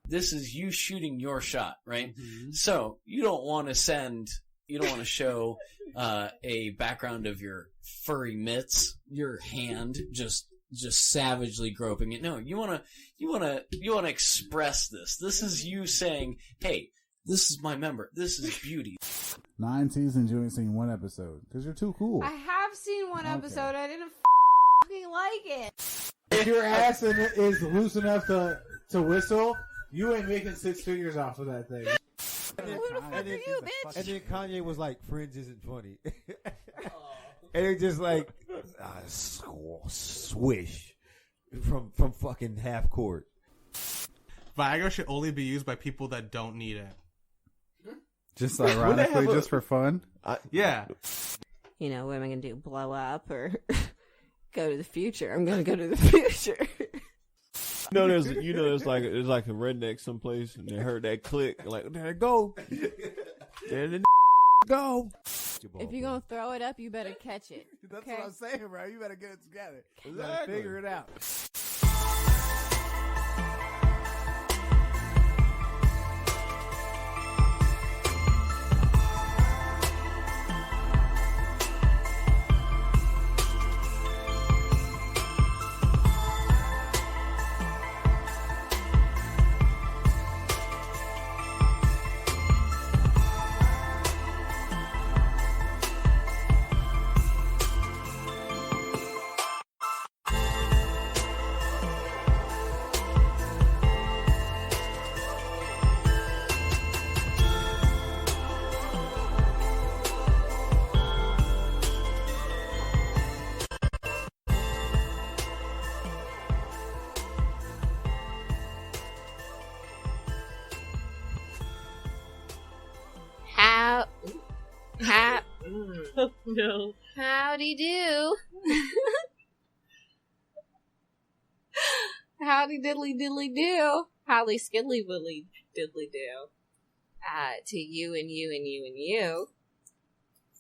This is you shooting your shot, right? Mm-hmm. So you don't want to show a background of your furry mitts, your hand just savagely groping it. No, you want to express this. This is you saying, "Hey, this is my member. This is beauty." 9 seasons, you ain't seen one episode because you're too cool. I have seen one episode. I didn't fucking like it. If your ass is loose enough to whistle, you ain't making 6 figures off of that thing. Who the fuck are you, bitch? And then Kanye was like, "Friends isn't funny," and it just like swish from fucking half court. Viagra should only be used by people that don't need it. Just ironically, just for fun. Yeah. You know, what am I going to do? Blow up or go to the future? I'm going to go to the future. There's like a redneck someplace, and they heard that click, like, there it go, there the go. If you're going to throw it up, you better catch it. That's okay? what I'm saying, bro. You better get it together. You better figure it out. No. Howdy do. Howdy diddly diddly do. Howdy skidly willy diddly do. To you and you and you and you.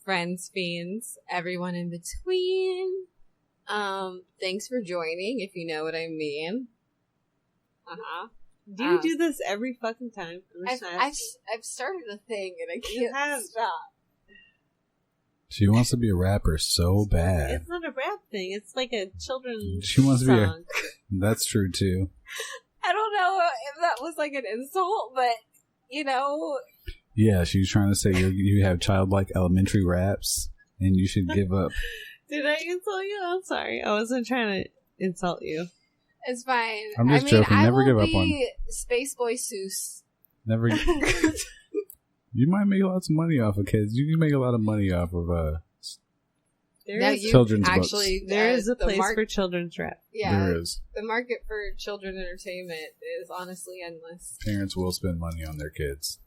Friends, fiends, everyone in between. Thanks for joining, if you know what I mean. Do you do this every fucking time? I've started a thing and I can't stop. She wants to be a rapper so bad. It's not a rap thing. It's like a children's She wants song. to be That's true, too. I don't know if that was like an insult, but, you know. Yeah, she's trying to say you have childlike elementary raps, and you should give up. Did I insult you? I'm sorry. I wasn't trying to insult you. It's fine. I'm just joking. Never give up on Space Boi Seuss. Never. You might make lots of money off of kids. You can make a lot of money off of children's books. There is a place for children's rap. Yeah, there is. The market for children entertainment is honestly endless. Parents will spend money on their kids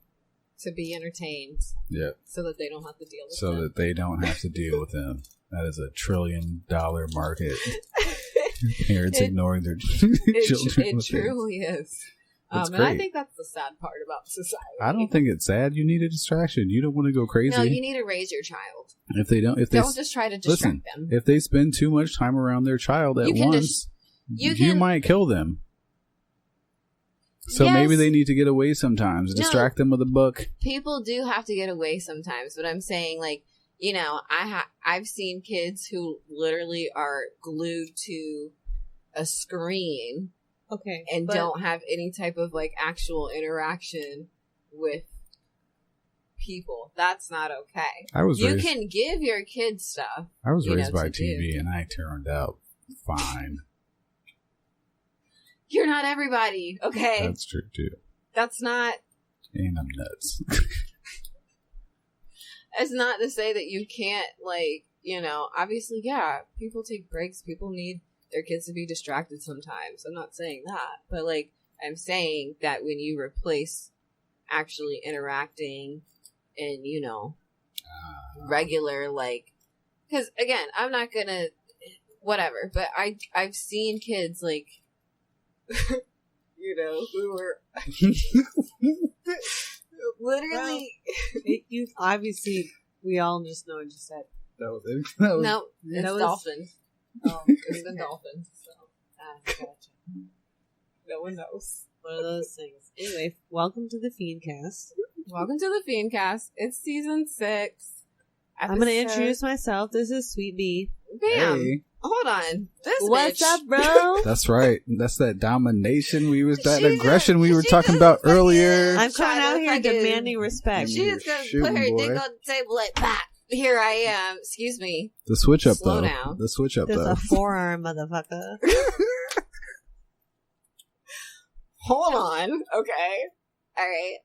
to be entertained. Yeah. So that they don't have to deal with them. So that they don't have to deal with them. That is $1 trillion market. Parents ignoring their children. It truly is. And I think that's the sad part about society. I don't think it's sad. You need a distraction. You don't want to go crazy. No, you need to raise your child. If they don't just try to distract them. If they spend too much time around their child at once, you might kill them. So maybe they need to get away sometimes. Distract them with a book. People do have to get away sometimes, but I'm saying, like, you know, I've seen kids who literally are glued to a screen. Okay. And don't have any type of like actual interaction with people. That's not okay. You can give your kids stuff. I was raised by TV and I turned out fine. You're not everybody, okay? That's true too. That's not. And I'm nuts. It's not to say that you can't, like, you know, obviously, yeah, people take breaks. People need their kids to be distracted sometimes. I'm not saying that, but like I'm saying that when you replace actually interacting and, you know, regular, like, because again, I'm not gonna whatever, but I've seen kids like you know, who were literally you obviously we all just know what you said. No, it's dolphins. Oh, it's been dolphins. So, gotcha. No one knows. One of those things. Anyway, welcome to the Fiendcast. Welcome to the Fiendcast. It's season 6. I'm going to introduce myself. This is Sweet Bee. Bam. Hey. Hold on. What's bitch. up, bro? That's right. That's that domination that aggression we were talking about earlier. I'm coming out here fucking- demanding respect. She is going to Shooting, put her boy. dick on the table like, bah, here I am. Excuse me. The switch up Slow though. down. The switch up There's though. a forearm, motherfucker. Hold on. Okay. All right.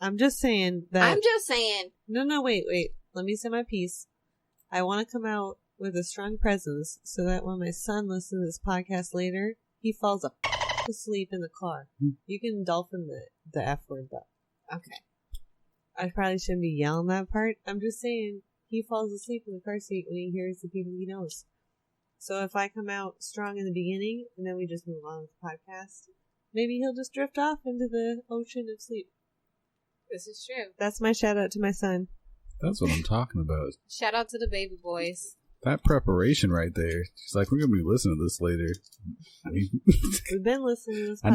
I'm just saying that. I'm just saying. No, wait. Let me say my piece. I want to come out with a strong presence so that when my son listens to this podcast later, he falls asleep in the car. You can dolphin the F word though. Okay. I probably shouldn't be yelling that part. I'm just saying he falls asleep in the car seat when he hears the people he knows. So if I come out strong in the beginning and then we just move on with the podcast, maybe he'll just drift off into the ocean of sleep. This is true. That's my shout out to my son. That's what I'm talking about. Shout out to the baby boys. That preparation right there. She's like, we're gonna be listening to this later. We've been listening to this podcast.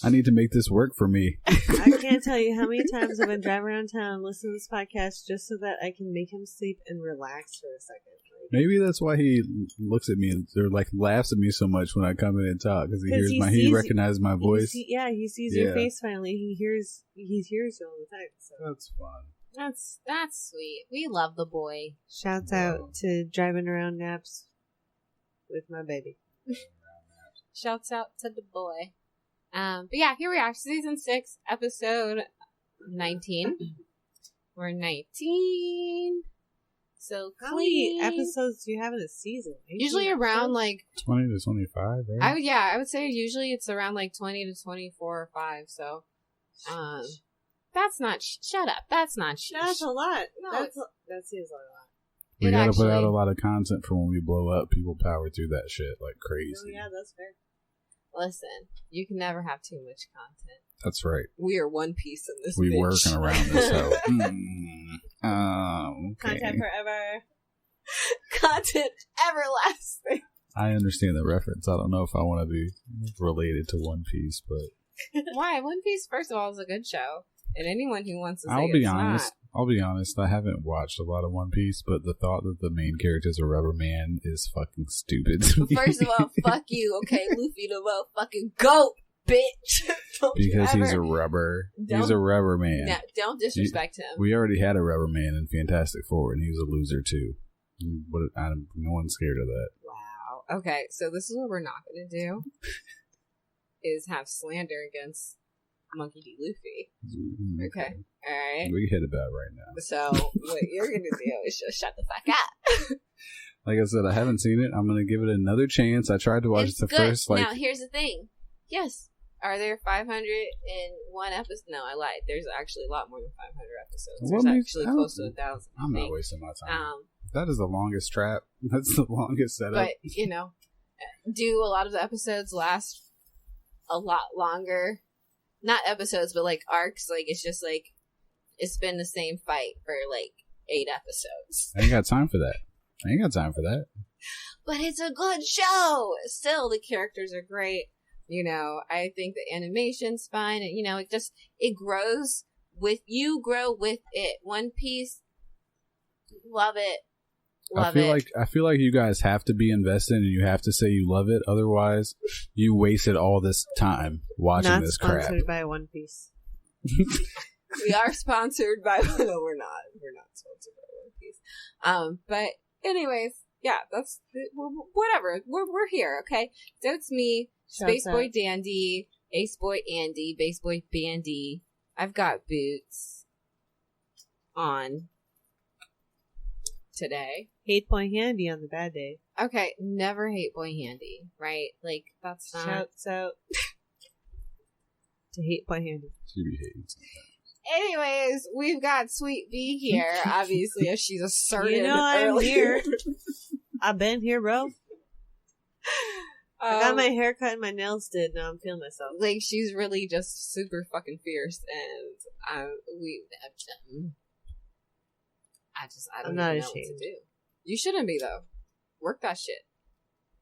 I need to make this work for me. I can't tell you how many times I've been driving around town listening to this podcast just so that I can make him sleep and relax for a second. Maybe that's why he looks at me or like laughs at me so much when I come in and talk because he recognizes my voice. He sees your face finally. He hears you all the time. So. That's fun. That's sweet. We love the boy. Shouts out to driving around naps with my baby. Shouts out to the boy. But yeah, here we are, season 6, episode 19. We're 19. So How many clean. episodes do you have in a season? 18 Usually around episodes? like 20 to 25, right? I would say usually it's around like 20 to 24 or 5. So, that's not. Shut up. That's not. That's a lot. No, That seems like a lot. We It gotta put out actually- a lot of content for when we blow up. People power through that shit like crazy. Oh yeah, that's fair. Listen, you can never have too much content. That's right. We are one piece in this. We bitch. working around this hoe. Okay. Content forever. Content everlasting. I understand the reference. I don't know if I want to be related to One Piece, but Why? One Piece, first of all, is a good show, and anyone who wants to say I'll be it's honest. not, I'll be honest. I haven't watched a lot of One Piece, but the thought that the main character is a rubber man is fucking stupid. To me. first of all, fuck you. Okay, Luffy the motherfucking goat, bitch. Don't you because he's a ever- He's Don't- a rubber man. No, don't disrespect him. We already had a rubber man in Fantastic Four, and he was a loser too. No one's scared of that. Wow. Okay, so this is what we're not going to do: is have slander against Monkey D. Luffy. Okay, all right. We hit about right now. So what you're going to do is just shut the fuck up. Like I said, I haven't seen it. I'm gonna give it another chance. I tried to watch It's the good. first Now, here's the thing. Yes. Are there 501 episodes? No, I lied. There's actually a lot more than 500 episodes. What There's makes- actually I close to don't- 1,000. I I'm not think. wasting my time. Um, That is the longest trap. That's the longest setup. but, you know, do a lot of the episodes last a lot longer? Not episodes, but like arcs. Like, it's just like, it's been the same fight for like 8 episodes. I ain't got time for that. But it's a good show. Still, the characters are great. You know, I think the animation's fine. And, you know, it grows with you. Grow with it. One Piece, love it. I feel like you guys have to be invested and you have to say you love it. Otherwise, you wasted all this time watching Not this crap. sponsored by One Piece. We are sponsored by. No, we're not. We're not sponsored by One Piece. But anyways, yeah, that's whatever. We're here, okay? So it's me, Space Boy Dandy, Ace Boy Andy, Bass Boy Bandy. I've got boots on today. Hate Boy Handy on the bad day. Okay, never hate Boy Handy, right? Like, that's not... Shouts out to Hate Boy Handy. She be hating sometimes. Anyways, we've got Sweet Bee here, obviously, as she's asserted You know I'm earlier. here. I've been here, bro. I got my hair cut and my nails did. Now I'm feeling myself. Like, she's really just super fucking fierce, and I don't I'm even not know ashamed. what to do. You shouldn't be, though. Work that shit.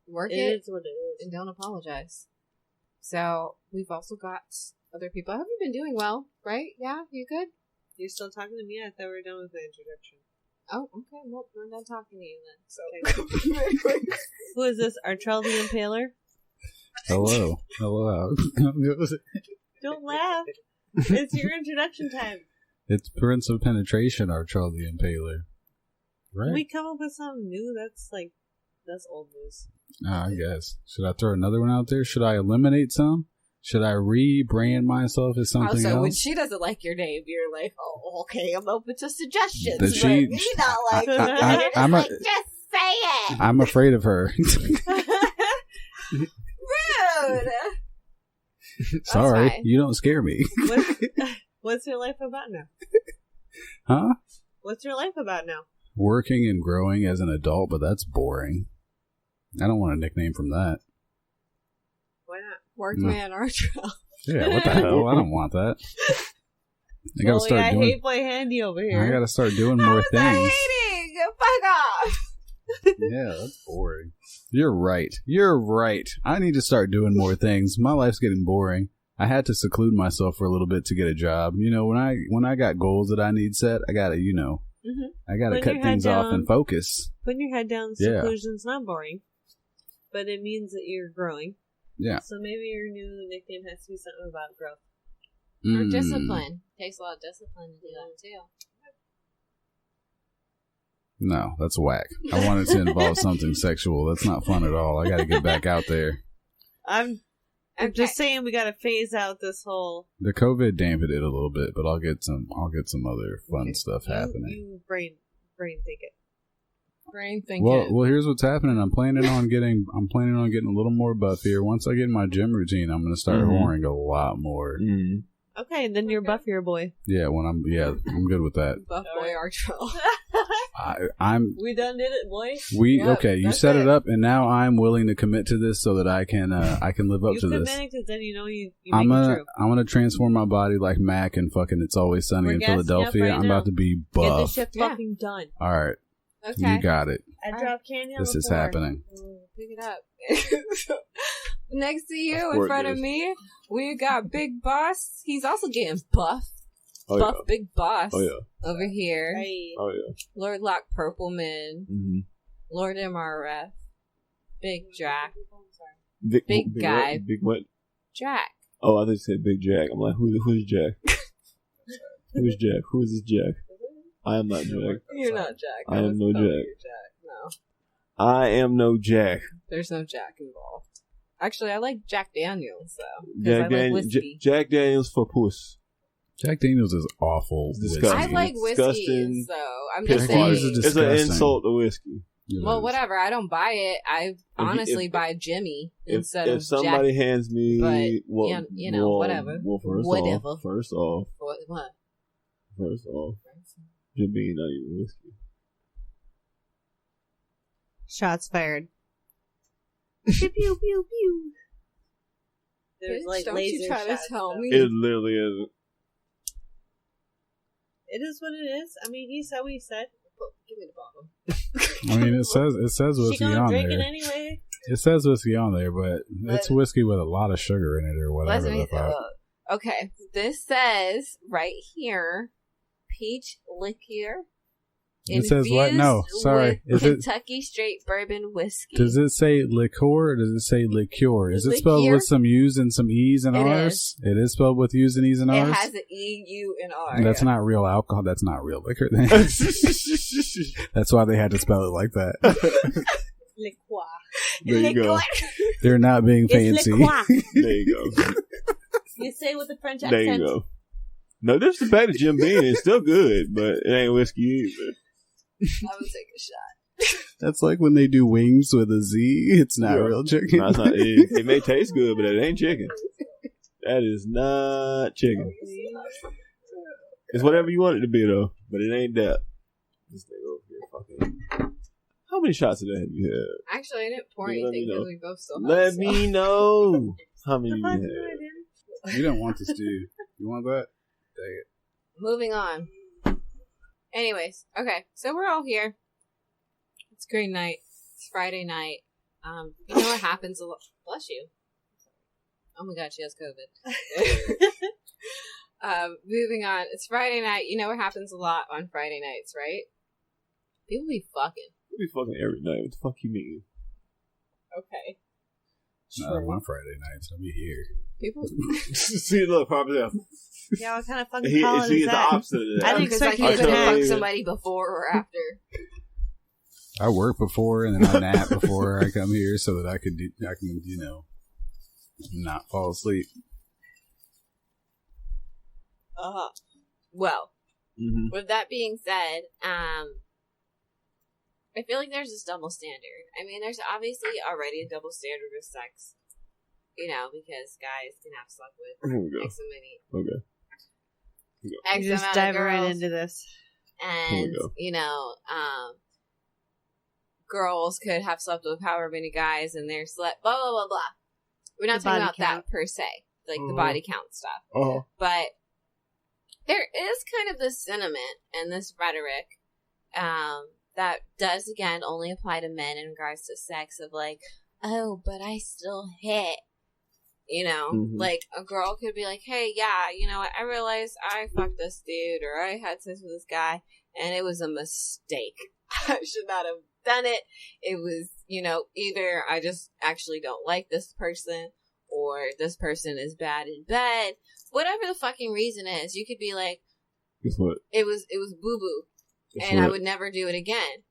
Work It it, is what it is. and don't apologize. So we've also got other people. I hope you've been doing well, right? Yeah, you good? You're still talking to me? I thought we were done with the introduction. Oh, okay. Well, we're done talking to you then. So. Who is this? Artrell the Impaler? Hello. Hello. Don't laugh. It's your introduction time. It's Prince of Penetration, Artrell the Impaler. Right? Can we come up with something new? That's old news. I guess. Should I throw another one out there? Should I eliminate some? Should I rebrand myself as something also, else? when she doesn't like your name, you're like, oh, okay, I'm open to suggestions. Does she? But you know, like, I'm like, just say it. I'm afraid of her. Rude. Sorry, fine. you don't scare me. What's your life about now? Huh? What's your life about now? Working and growing as an adult, but that's boring. I don't want a nickname from that. Why not? Workman Artrell. Yeah, what the hell? I don't want that. I gotta start I doing. hate boy handy over here. I gotta start doing more things. hating? Fuck off. Yeah, that's boring. You're right. You're right. I need to start doing more things. My life's getting boring. I had to seclude myself for a little bit to get a job. You know, when I got goals that I need set, I gotta, I gotta Put cut your head things off down. and focus. Putting your head down, Yeah. seclusion's not boring, but it means that you're growing. Yeah. So maybe your new nickname has to be something about growth. Or Mm. discipline. Takes a lot of discipline to do that too. No, that's whack. I wanted to involve something sexual. That's not fun at all. I gotta get back out there. I'm just saying we gotta phase out this whole The COVID dampened it a little bit, but I'll get some other fun stuff happening. You brain think it. Brain thinking. Well, here's what's happening. I'm planning on getting a little more buff here. Once I get in my gym routine, I'm gonna start whoring a lot more. Mm-hmm. Okay, then you're buffier boy. Yeah, I'm good with that. Buff boy Artrell. I'm. We done did it, boy. Okay. You set it up, and now I'm willing to commit to this so that I can live up to this. Because then you make I'm it true. gonna transform my body like Mac and fucking It's Always Sunny We're in gassing Philadelphia. up right I'm about now. to be Get this buff. shit fucking done. All right, Okay. you got it. I dropped candy on This the is floor. happening. Pick it up. Next to you, Of in course front it of is. me, we got Big Boss. He's also getting buff. Oh Buff yeah. Big Boss. Oh yeah. Over here. Hey. Oh yeah. Lord Lock Purpleman. Mm-hmm. Lord MRF. Big Jack. Big guy. What? Big what? Jack. Oh, I thought you said Big Jack. I'm like, who's Jack? Who's Jack? Who is this Jack? I am not Jack. You're not Jack. I am no Jack. You're Jack. No. I am no Jack. There's no Jack involved. Actually, I like Jack Daniels, though. Jack, I like whiskey. Jack Daniels for puss. Jack Daniels is awful. It's disgusting. I like whiskey, Disgusting. so I'm Piss just Jack Daniels saying. is It's an disgusting. insult to whiskey. Well, whatever. I don't buy it. I honestly if- buy Jimmy If instead of somebody Jack. hands me, But, well, you know, whatever. Well, Whatever. First off, What? Jimmy not even whiskey. Shots fired. pew pew pew pew. There's Bitch, like don't laser you try to shots tell though. me. It literally isn't. It is what it is. I mean, he said what he said. Give me the bottle. I mean, it says She whiskey gonna on drink there. it anyway. It says whiskey on there, but it's whiskey with a lot of sugar in it or whatever. Let's the make fuck. Okay, this says right here, peach liqueur. It says what? No, infused sorry. with Is it? Kentucky straight bourbon whiskey? Does it say liqueur or does it say liqueur? Is it spelled Liqueur? with some U's and some E's and It R's? It is spelled with U's and E's and It R's? has an E, U, and R. That's not real alcohol. That's not real liquor. That's why they had to spell it like that. Liqueur. There you go. They're not being It's fancy. liqueur. There you go. You say it with a French There accent. you go. No, this is back to Jim Beam. It's still good, but it ain't whiskey either. I would take a shot. That's like when they do wings with a Z. It's not Yeah. real chicken. No, it's not. It may taste good, but it ain't chicken. That is not chicken. It's whatever you want it to be, though, but it ain't that. This nigga over here fucking. How many shots of that have you had? Actually, I didn't pour Yeah, let anything me know. because we both still Let have me know how many you Fuck had. you, I didn't. You don't want this, do you? You want that? Dang it. Moving on. Anyways, okay, so we're all here. It's a great night. It's Friday night. You know what happens a lot? Bless you. Oh my god, she has COVID. Moving on. It's Friday night. You know what happens a lot on Friday nights, right? People be fucking. We be fucking every night. What the fuck you mean? Okay. Not on my Friday nights. I'll be here. People. See, look, probably. Yeah, what kind of fucking He's call the is that? opposite of that. I didn't Because expect like you you to could attack. fuck somebody before or after. I work before and then I nap before I come here so that I can, not fall asleep. Well, Mm-hmm. with that being said, I feel like there's this double standard. I mean, there's obviously already a double standard with sex. Because guys can have slept with X amount Okay. X You just amount dive of right girls, into this. and girls could have slept with however many guys, and they're slept blah blah blah blah. We're not The talking body about count. that per se, like the body count stuff, Uh-huh. but there is kind of this sentiment and this rhetoric that does again only apply to men in regards to sex of like, oh, but I still hit. Like a girl could be like, hey, yeah, I realized I fucked this dude or I had sex with this guy and it was a mistake. I should not have done it. It was, either I just actually don't like this person or this person is bad in bed. Whatever the fucking reason is, you could be like, Guess what? it was boo-boo and I would never do it again.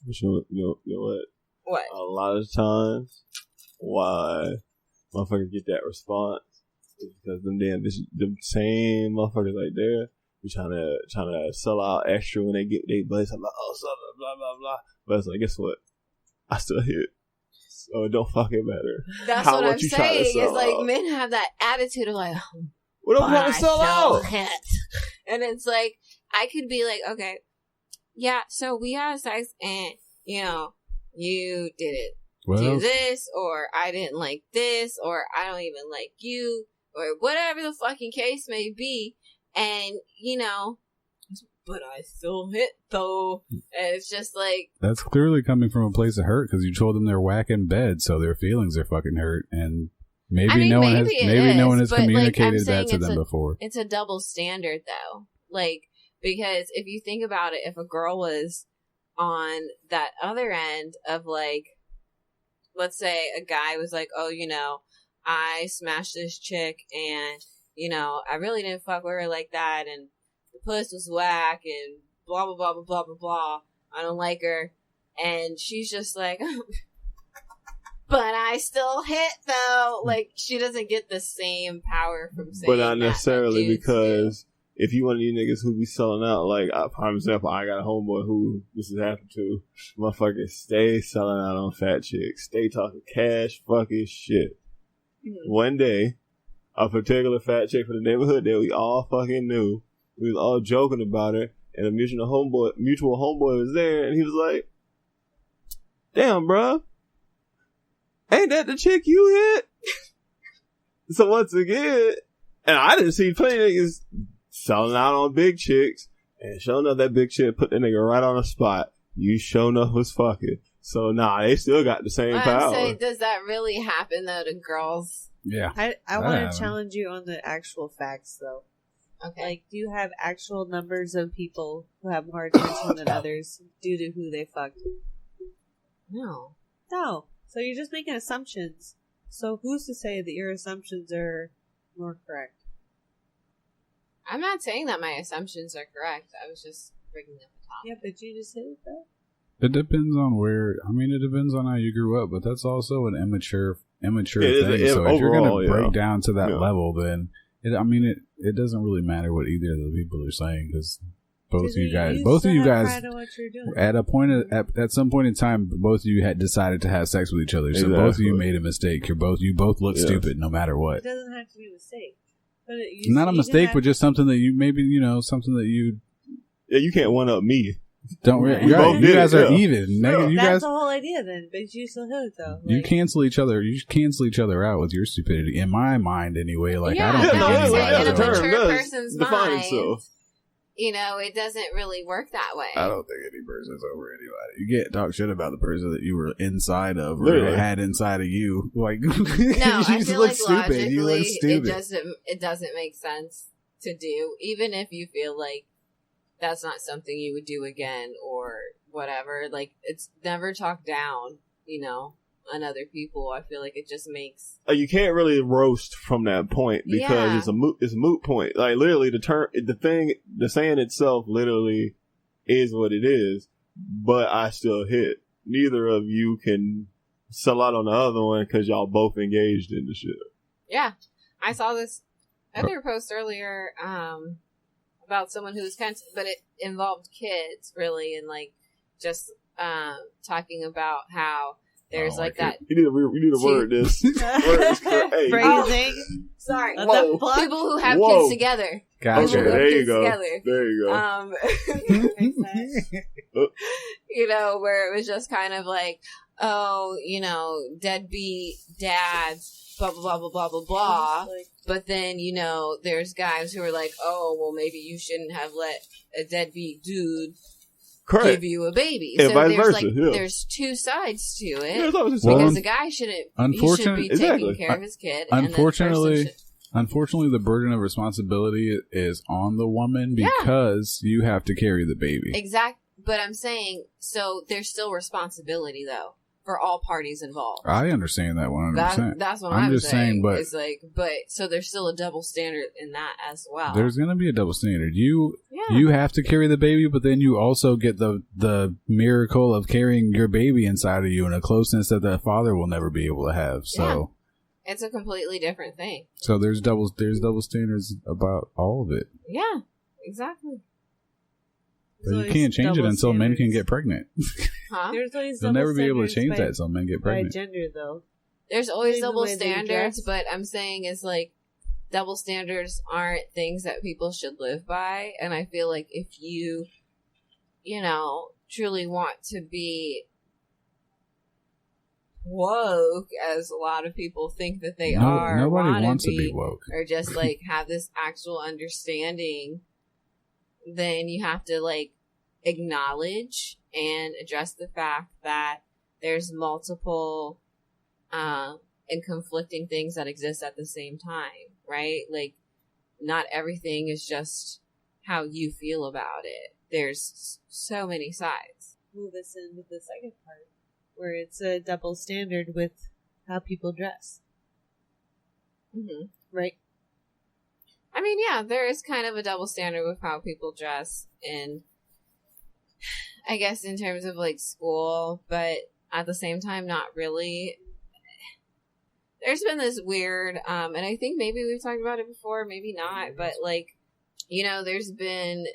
You know what? What? A lot of times, why motherfuckers get that response is because them same motherfuckers right there be trying to sell out extra when they get their butts. I'm like, oh, blah blah blah. But it's like, guess what? I still hit. So it don't fucking matter. That's How what much I'm you try to saying. sell Is like out. men have that attitude of like, What I'm but trying to sell I still out? hit. And it's like I could be like, okay, yeah, so we had sex and you didn't do this, or I didn't like this, or I don't even like you, or whatever the fucking case may be, and but I still hit though. And it's just like that's clearly coming from a place of hurt because you told them they're whack in bed, so their feelings are fucking hurt, and maybe no one has but, communicated like, that to them before. It's a double standard though, like because if you think about it, if a girl was on that other end of like, let's say a guy was like, oh, I smashed this chick and, I really didn't fuck with her like that and the puss was whack and blah, blah, blah, blah, blah, blah, blah. I don't like her. And she's just like, but I still hit though. Like, she doesn't get the same power from saying But not that necessarily dudes because if you one of these niggas who be selling out, like, for example, I got a homeboy who this has happened to. Motherfuckers stay selling out on fat chicks. Stay talking cash fucking shit. Mm-hmm. One day, a particular fat chick from the neighborhood that we all fucking knew, we was all joking about her, and a mutual homeboy was there, and he was like, damn, bro, ain't that the chick you hit? So once again, and I didn't see plenty of niggas selling out on big chicks, and sure enough, that big chick put that nigga right on the spot. You sure enough was fucking. So they still got the same power. I'm saying, does that really happen though to girls? Yeah. I want to challenge you on the actual facts though. Okay. Like, do you have actual numbers of people who have more attention than others due to who they fucked? No. No. So you're just making assumptions. So who's to say that your assumptions are more correct? I'm not saying that my assumptions are correct. I was just bringing up a topic. Yeah, but you just said it though. It depends on it depends on how you grew up, but that's also an immature thing. So if you're going to break down to that level, then it doesn't really matter what either of the people are saying because both of you guys, at some point in time, both of you had decided to have sex with each other. So both of you made a mistake. You both look stupid no matter what. It doesn't have to be a mistake. But not a mistake, but just something that you maybe something that you. Yeah, you can't one up me. Don't you guys are even. That's the whole idea then, but you still hit it though. You cancel each other. You cancel each other out with your stupidity. In my mind, anyway. Like I don't think in a anybody mature person's mind. it doesn't really work that way. I don't think any person's over anybody. You can't talk shit about the person that you were inside of or Literally. had inside of you. Like, No, you I just feel look like stupid. You look logically, stupid. it doesn't make sense to do, even if you feel like that's not something you would do again or whatever. Like, it's never talk down, on other people. I feel like it just makes You can't really roast from that point because Yeah. it's a moot point. Like literally, the saying itself literally is what it is. But I still hit. Neither of you can sell out on the other one because y'all both engaged in the shit. Yeah, I saw this other post earlier about someone who's but it involved kids really, and like just talking about how there's like that. You need to word this. Word this correct. Hey, Phrasing. Sorry, What Whoa. the fuck? people who have Whoa. kids together. Gotcha. Okay, People who have there you kids go. together. There you go. Where it was just kind of like, oh, deadbeat dads, blah, blah, blah, blah, blah, blah, blah. But then, there's guys who are like, oh, well, maybe you shouldn't have let a deadbeat dude Correct. give you a baby. And So vice there's versa, yeah. there's two sides to it. Yeah, it's always Well, because the guy he should be taking care of his kid. And the person Unfortunately, the burden of responsibility is on the woman because you have to carry the baby. Exactly. But I'm saying, so there's still responsibility, though, for all parties involved. I understand that 100%. That's what I'm I'm just saying, but it's like, so there's still a double standard in that as well. there's going to be a double standard. You have to carry the baby, but then you also get the miracle of carrying your baby inside of you and a closeness that the father will never be able to have. So it's a completely different thing. so there's double standards about all of it. Yeah, exactly. But you can't change it until men can get pregnant. Huh? There's always They'll double never be able to standards change that until men get by pregnant. gender, though. There's always Maybe the double way they standards, dress. but I'm saying is like double standards aren't things that people should live by. And I feel like if you, truly want to be woke, as a lot of people think that they are, Nobody wanna wants to be woke. or just like have this actual understanding, then you have to like acknowledge and address the fact that there's multiple and conflicting things that exist at the same time, right? Like, not everything is just how you feel about it. There's so many sides. Move us into the second part, where it's a double standard with how people dress, Mm-hmm. right? I mean, yeah, there is kind of a double standard with how people dress, and I guess in terms of like school, but at the same time, not really. There's been this weird, and I think maybe we've talked about it before, maybe not, but like, there's been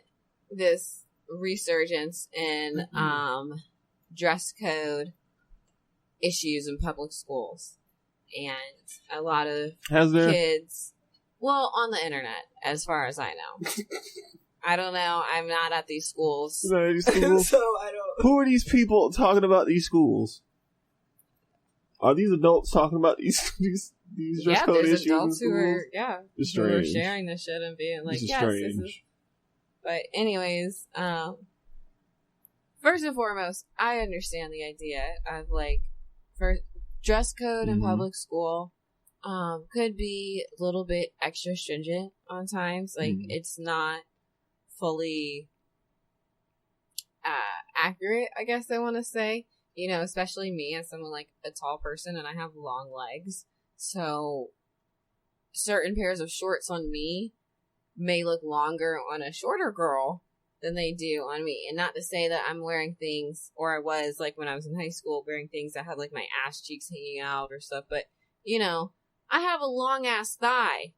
this resurgence in dress code issues in public schools, and a lot of kids, well, on the internet, as far as I know. I don't know. I'm not at these schools. So I don't. Who are these people talking about these schools? Are these adults talking about these dress code issues? Yeah, there's adults who are It's who are strange. sharing this shit and being like, This is yes, strange. this is. But anyways, first and foremost, I understand the idea of like, for dress code in public school, could be a little bit extra stringent on times. Like, it's not fully accurate, I guess I want to say. Especially me as someone like a tall person, and I have long legs. So certain pairs of shorts on me may look longer on a shorter girl than they do on me. And not to say that I'm wearing things, or I was like when I was in high school wearing things that had like my ass cheeks hanging out or stuff. But, I have a long ass thigh.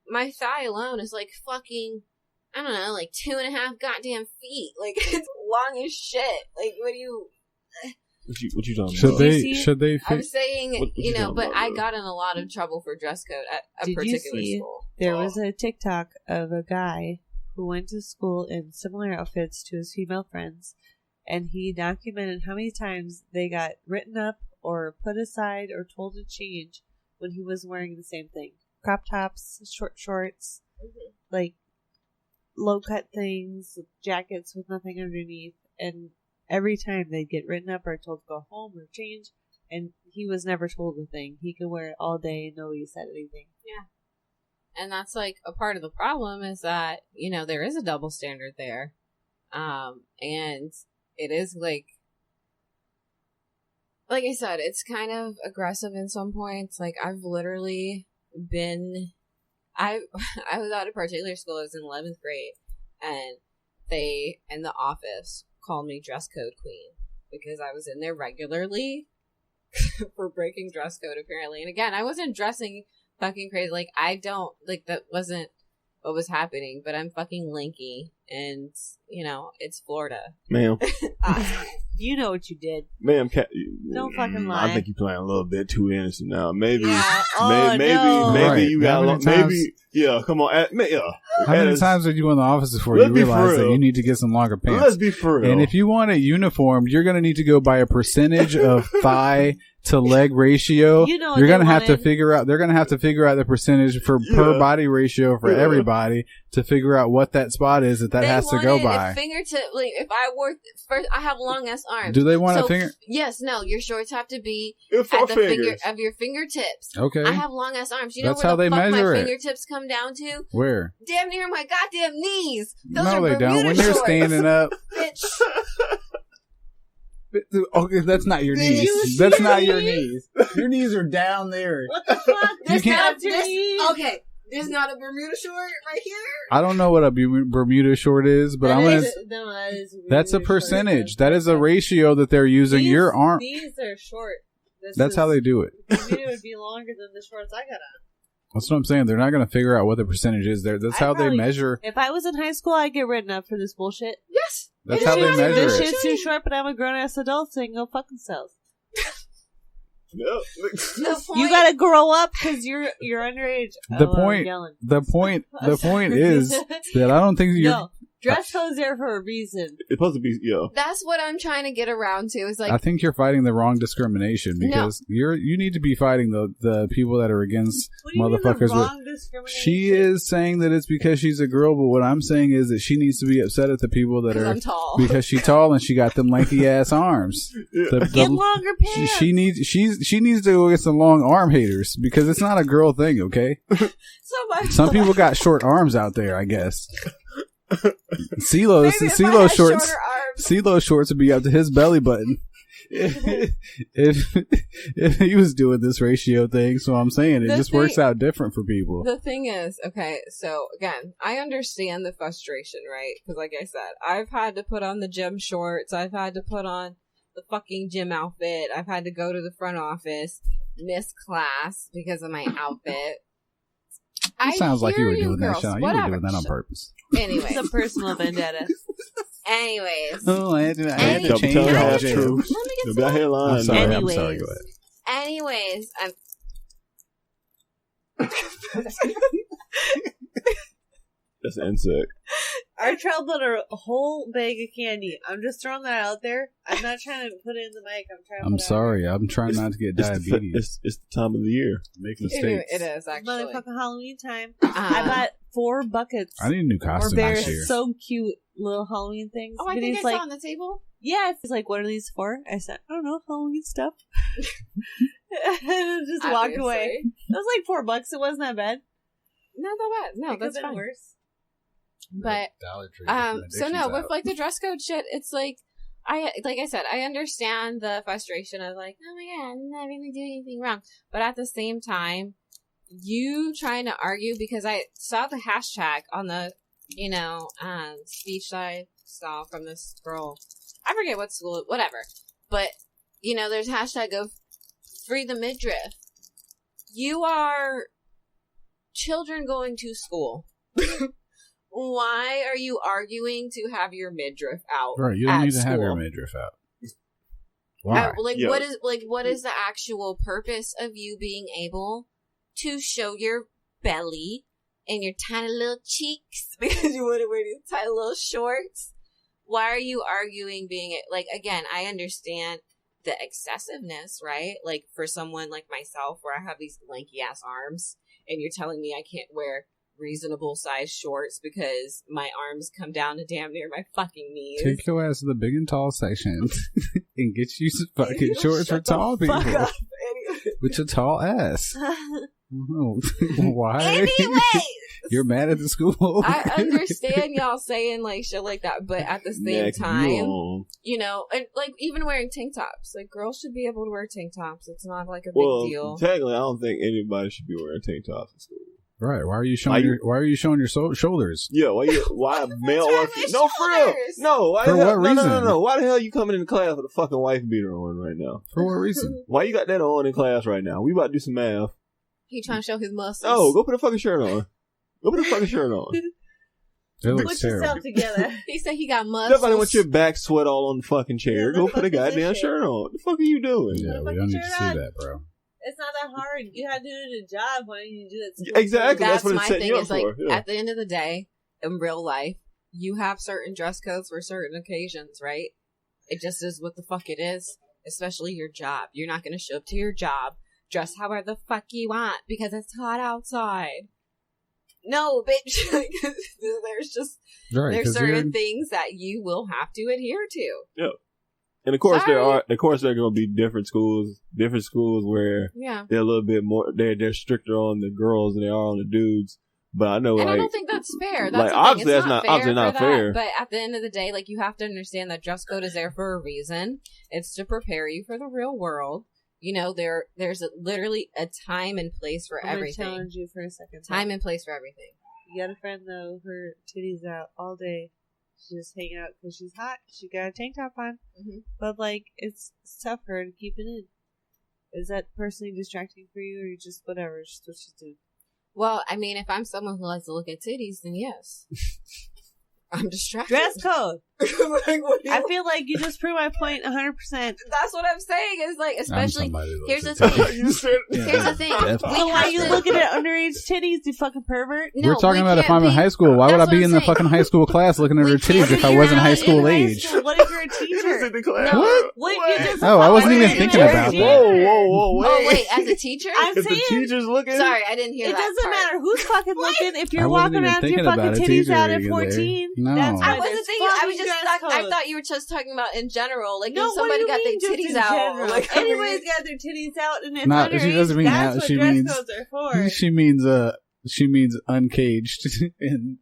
My thigh alone is like fucking, I don't know, like 2.5 goddamn feet. Like, it's long as shit. Like, what do you... What you talking about? Should they? I'm saying, What you talking but about, I bro? got in a lot of trouble for dress code at a Did you particular see school. there was a TikTok of a guy who went to school in similar outfits to his female friends, and he documented how many times they got written up or put aside or told to change when he was wearing the same thing. Crop tops, short shorts, like low cut things, jackets with nothing underneath, and every time they'd get written up or told to go home or change, and he was never told a thing. He could wear it all day and nobody said anything. Yeah. And that's like a part of the problem is that, you know, there is a double standard there. And it is like I said, it's kind of aggressive in some points. Like I've literally been, I was at a particular school. I was in 11th grade, and they in the office called me dress code queen because I was in there regularly for breaking dress code apparently. And again, I wasn't dressing fucking crazy. Like I don't like that wasn't what was happening. But I'm fucking lanky, and you know it's Florida, ma'am. You know what you did, Ma'am. Don't fucking lie. I think you're playing a little bit too innocent now. Maybe, Yeah. maybe Right. you got How a many lot. times- Maybe, yeah. Come on, yeah. How many times are you in the office before Let's you be for realize that real. you need to get some longer pants? Let's be for real. And if you want it uniformed, you're going to need to go by a percentage of thigh to leg ratio. You know what You're they going to have to wanted. figure out. They're going to have to figure out the percentage per body ratio for everybody to figure out what that spot is that they has to go wanted by. a fingertip. Like if I wore first, I have long ass arms. Do they want So, a finger? Yes, no. Your shorts have to be Four at the finger fingers. of your fingertips. Okay. I have long ass arms. You know That's where how the they fuck measure my it. fingertips come down to? Where? Damn near my goddamn knees. Those No, are they don't. Bermuda When you're shorts, standing up. bitch. Okay, that's not your Did you knees. see That's your not your knees? knees. Your knees are down there. What the fuck? You can't- Okay, there's not a Bermuda short right here. I don't know what a Bermuda short is, but I'm gonna. That's a percentage. That is a ratio that they're using. Your arm. These are short. That's how they do it. Bermuda would be longer than the shorts I got on. That's what I'm saying. They're not going to figure out what the percentage is there. That's I how they probably- measure. If I was in high school, I'd get written up for this bullshit. Yes. That's It how they is. measure This it. shit's too short, but I'm a grown ass adult, so you can go fuck themselves. No. The point, You gotta grow up because you're underage. The Oh, I'm point. yelling. The point is that I don't think you're. No, dress code's there for a reason. It's supposed to be, That's what I'm trying to get around to. Is like I think you're fighting the wrong discrimination because you need to be fighting the people that are against What do you mean the motherfuckers with. wrong discrimination? She is saying that it's because she's a girl, but what I'm saying is that she needs to be upset at the people that 'cause are I'm tall. because she's tall and she got them lanky ass arms. Get longer pants. she needs to go get some long arm haters because it's not a girl thing, okay? Some people got short arms out there, I guess. CeeLo shorts. CeeLo shorts would be up to his belly button if he was doing this ratio thing. So I'm saying it just works out different for people. The thing is, okay, so again, I understand the frustration, right? Because like I said, I've had to put on the gym shorts. I've had to put on the fucking gym outfit. I've had to go to the front office, miss class because of my outfit. It sounds like you were doing that, girls. Sean. You Whatever. were doing that on purpose. Anyways. It's a personal vendetta. Anyways. Oh, I had to Anyways. change Tell her my half jam. truth. Let me get Got some. hairline. I'm sorry. I'm Anyways. sorry. Go ahead. Anyways, That's an insect. I traveled on a whole bag of candy. I'm just throwing that out there. I'm not trying to put it in the mic. I'm trying to I'm put it out sorry. I'm trying not to get diabetes. It's the time of the year. Make it mistakes. is there. actually. Motherfucking Halloween time. I bought 4 buckets. I need a new Or costume they're this year. so cute little Halloween things. Oh, I But think I he's saw like, on the table. yeah, it's like, what are these for? I said, I don't know, Halloween stuff. And just walked away. Obviously. It was like $4. It wasn't that bad. Not that bad. No, It could've that's been fine. worse. But Dollar Tree so no, recommendations with out. like the dress code shit, it's like I said, I understand the frustration of like, oh my god, I'm not really doing anything wrong. But at the same time, you trying to argue because I saw the hashtag on the speech that I saw from this girl. I forget what school, whatever. But there's hashtag of free the midriff. You are children going to school. Why are you arguing to have your midriff out? Right, you don't at need to have your school? midriff out. Why? Like what is the actual purpose of you being able to show your belly and your tiny little cheeks because you want to wear these tiny little shorts? Why are you arguing being it? Like, again, I understand the excessiveness, right? Like for someone like myself where I have these lanky ass arms and you're telling me I can't wear reasonable size shorts because my arms come down to damn near my fucking knees. Take your ass to the big and tall section and get you some fucking shorts for tall people. With your tall ass. Why? Anyway, you're mad at the school. I understand y'all saying like shit like that, but at the same time, you know, and like even wearing tank tops, like girls should be able to wear tank tops. It's not like a big deal. Technically, I don't think anybody should be wearing tank tops in school. Right? Why are you showing your shoulders? Yeah. Why male or no? For real? No. Why for what reason? No. Why the hell are you coming into class with a fucking wife beater on right now? For what reason? Why you got that on in class right now? We about to do some math. He trying to show his muscles. Oh, go put a fucking shirt on. Go put a fucking shirt on. Put yourself together. He said he got muscles. Nobody wants your back sweat all on the fucking chair. Go put a goddamn shirt on. What the fuck are you doing? Yeah, we don't need to see that, bro. It's not that hard. You had to do it at a job. Why don't you do that? Exactly. That's what it's my setting thing you up is like for. Yeah. at the end of the day, in real life, you have certain dress codes for certain occasions, right? It just is what the fuck it is. Especially your job. You're not going to show up to your job dress however the fuck you want because it's hot outside. No, bitch. There's certain things that you will have to adhere to. Yeah. And of course there are going to be different schools where they're a little bit more they're stricter on the girls than they are on the dudes. But I know, and like, I don't think that's fair. That's like, obviously that's not fair. But at the end of the day, like, you have to understand that dress code is there for a reason. It's to prepare you for the real world. You know, there's literally a time and place for everything. I'm gonna challenge you for a second. Time and place for everything. You got a friend though, her titties out all day. She's just hanging out because she's hot. She got a tank top on, but like it's tough for her to keep it in. Is that personally distracting for you, or you just whatever? Just what she's doing. Well, I mean, if I'm someone who likes to look at titties, then yes. I'm distracted. Dress code. I feel like you just proved my point 100%. That's what I'm saying. Is like, especially here's the thing. Here's the thing. Why are you looking at underage titties, you fucking pervert? No, we're talking about if I'm in high school. Why would I be in the fucking high school class looking at her titties if I wasn't high school age? What if you're a teacher? What? Oh, I wasn't even thinking about that. Whoa. Oh, wait, as a teacher? I'm saying, the teacher's looking? Sorry, I didn't hear that. It doesn't matter who's fucking looking if you're I wasn't walking even around with your thinking fucking about a titties teacher out at either. 14. No. That's I wasn't thinking. I was just. I code. thought you were just talking about in general. Like, No, if somebody got their what do you titties mean just in out. general? Like, Anybody's got their titties out, and it's Not- underage. she doesn't mean that's that. what She dress means- codes are for. She means uncaged, and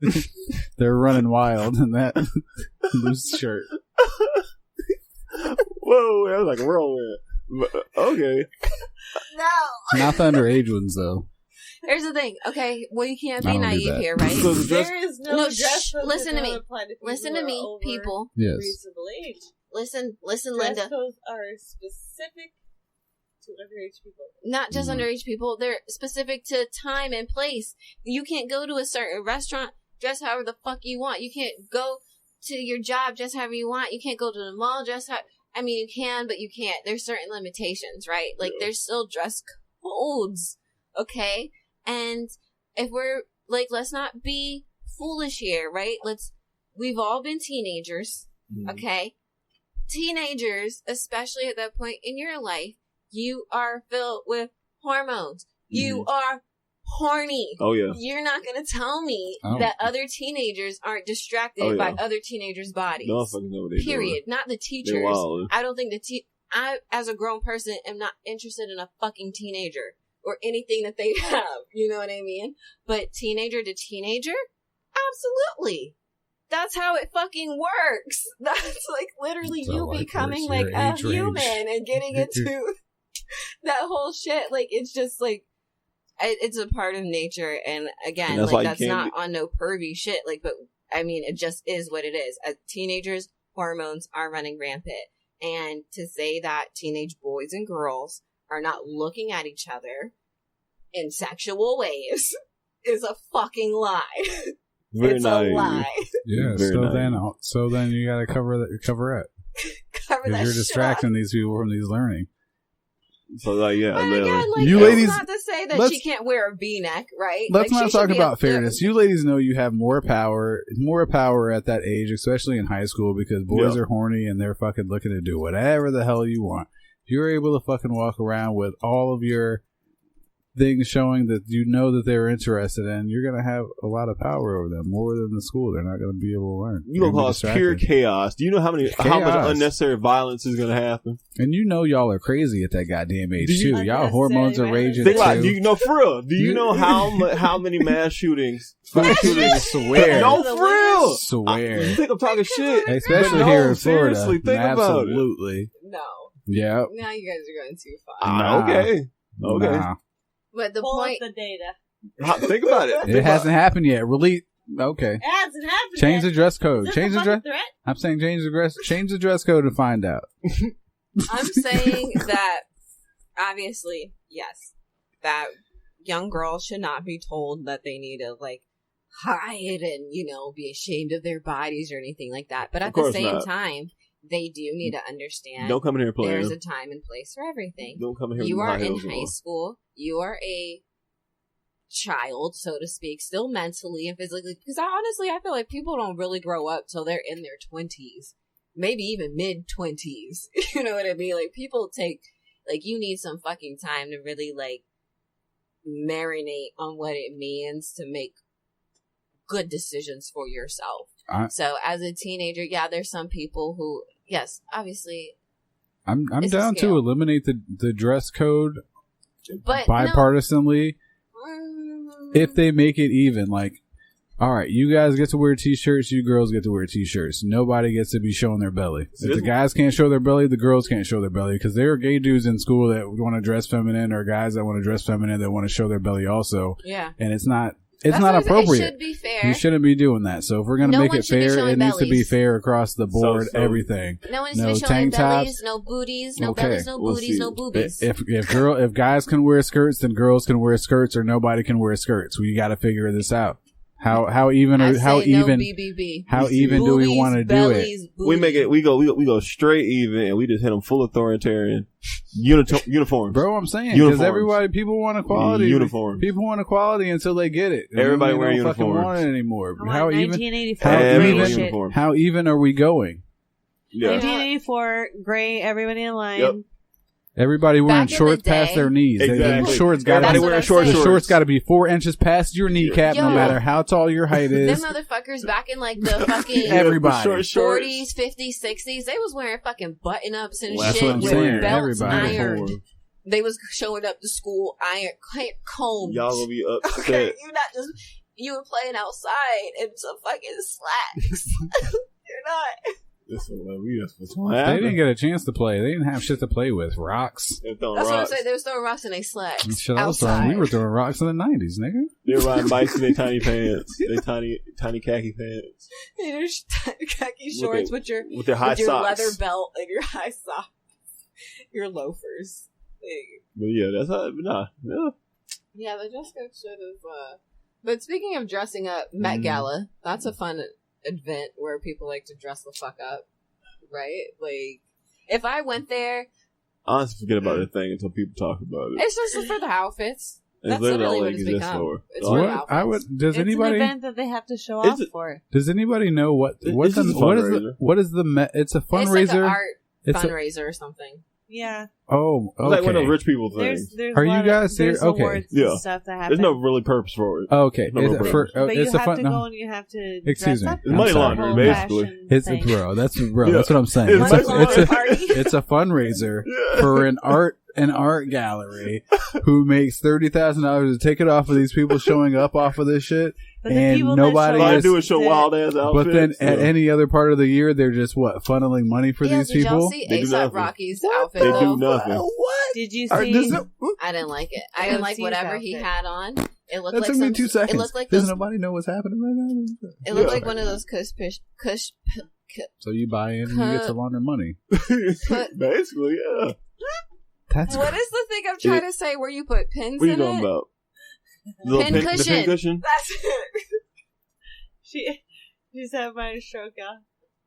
they're running wild in that loose shirt. Whoa, that was like a whirlwind. Okay. No. Not the underage ones, though. Here's the thing. Okay, well, you can't I be don't do naive that. here, right? So the dress- There is no No, dress shh, codes listen that to me. don't apply people Listen who to are me, over people. Yes. reasonable age. Listen, Dress Linda. codes are specific to underage people. Not just underage people. They're specific to time and place. You can't go to a certain restaurant dress however the fuck you want. You can't go to your job dress however you want. You can't go to the mall dress how. I mean, you can, but you can't. There's certain limitations, right? Like, there's still dress codes, okay? And if we're, like, let's not be foolish here, right? We've all been teenagers, okay? Teenagers, especially at that point in your life, you are filled with hormones. You are horny. Oh, yeah. You're not going to tell me that other teenagers aren't distracted by other teenagers' bodies. No fucking know what they Period. doing. Not the teachers. They're wild. I don't think I, as a grown person, am not interested in a fucking teenager or anything that they have. You know what I mean? But teenager to teenager? Absolutely. That's how it fucking works. That's like literally So, you like, becoming where's like your a age human range? and getting into that whole shit. Like, it's just like, it's a part of nature. And again, And like, that's not on no pervy shit. Like, but I mean, it just is what it is. As teenagers, hormones are running rampant. And to say that teenage boys and girls are not looking at each other in sexual ways is a fucking lie. Very it's naive. a lie. Yeah. Very naive. So then you got to cover it. Cover Because that you're shit distracting these people from these learning. So, like, yeah, But literally. again, like, You it's ladies- not to say that she can't wear a V-neck, right? Let's Like, not she should talk be about able to- fairness. You ladies know you have more power at that age, especially in high school, because boys are horny and they're fucking looking to do whatever the hell you want. If you're able to fucking walk around with all of your things showing that you know that they're interested in, you're going to have a lot of power over them, more than the school. They're not going to be able to learn. You gonna cause pure chaos. Do you know how much unnecessary violence is gonna happen? And you know y'all are crazy at that goddamn age too. Y'all hormones are raging Think about, too. do you know for real? Do you know how many mass shootings? Swear. No, for real. Swear. You think I'm talking shit? Especially But here in Florida. Seriously, think about it. Absolutely. No. Yeah. Now you guys are going too far. Okay. Nah. But the Pull point. up the data. Think about it. It hasn't happened yet. Okay. It hasn't happened. Change yet. the dress code. Is this Change a the dress. fucking threat? I'm saying change the dress code and find out. I'm saying that obviously, yes, that young girls should not be told that they need to like hide and be ashamed of their bodies or anything like that. But at the same time, they do need to understand. Don't come in here playing. There's a time and place for everything. Don't come in here. You with are high in heels high on. school. You are a child, so to speak, still mentally and physically. Because I feel like people don't really grow up till they're in their 20s, maybe even mid-20s. You know what I mean? Like, people take, like, you need some fucking time to really, like, marinate on what it means to make good decisions for yourself. So, as a teenager, yeah, there's some people who, yes, obviously, I'm down to eliminate the dress code, but bipartisanly. If they make it even, like, all right, you guys get to wear t-shirts, you girls get to wear t-shirts. Nobody gets to be showing their belly. If the guys can't show their belly, the girls can't show their belly, because there are gay dudes in school that want to dress feminine, or guys that want to dress feminine that want to show their belly also. Yeah, and it's not appropriate. It should be fair. You shouldn't be doing that. So if we're gonna make it fair, it needs to be fair across the board. Everything. No one needs to be showing bellies, no booties, no bellies, no booties, no boobies. If guys can wear skirts, then girls can wear skirts, or nobody can wear skirts. We got to figure this out. How even do we want to do it? We make it. We go straight even, and we just hit them full authoritarian uniform. Bro, I'm saying because people want equality. Uniform. People want equality until they get it. Everybody wearing uniforms. Fucking want it anymore. How even are we going? Yeah. 1984, gray. Everybody in line. Yep. Everybody wearing shorts past their knees. Exactly. Shorts got to wear shorts got to be 4 inches past your kneecap, no matter how tall your height is. Them motherfuckers back in like the fucking everybody 40s, 50s, 60s, they was wearing fucking button ups and shit with belts ironed. They was showing up to school combed. Y'all gonna be upset. Okay, you were playing outside in some fucking slacks. You're not. They didn't get a chance to play. They didn't have shit to play with. Rocks. That's what I'm saying. They were throwing rocks in their slacks. We were throwing rocks in the 90s, nigga. They were riding bikes in their tiny pants. Their tiny khaki pants. Your khaki shorts with your high socks. Leather belt and your high socks. Your loafers. But yeah, that's how. Yeah, the dress code should have. But speaking of dressing up, Met Gala. That's a fun event where people like to dress the fuck up, right? Like, if I went there, honestly, forget about the thing until people talk about it. It's just for the outfits. That's literally what it's become. It's for the outfits. Does anybody? It's an event that they have to show off for. Does anybody know what is the Met? It's a fundraiser. It's like an art fundraiser or something. Yeah. Oh, okay. It's like one of those rich people things. Are you guys here? Okay. Yeah. Stuff that there's no really purpose for it. Okay. But you have to go and you have to. Excuse me. It's money laundering, basically. That's what I'm saying. It's a fundraiser for an art gallery who makes $30,000 a ticket off of these people showing up off of this shit. And nobody is show wild ass outfits. But then at any other part of the year, they're just funneling money for these people. Did y'all see A$AP Rocky's outfit? They do nothing. What did you see? I didn't like it. I didn't like whatever he had on. It looked that like took me 2 seconds. It looked like does nobody know what's happening right now? It looked like one of those cush. So you buy in and you get to launder money. Basically, yeah. What is the thing I'm trying to say where you put pins in it? What are you talking about? Pin cushion. The pin cushion? That's it. She's having my stroke out.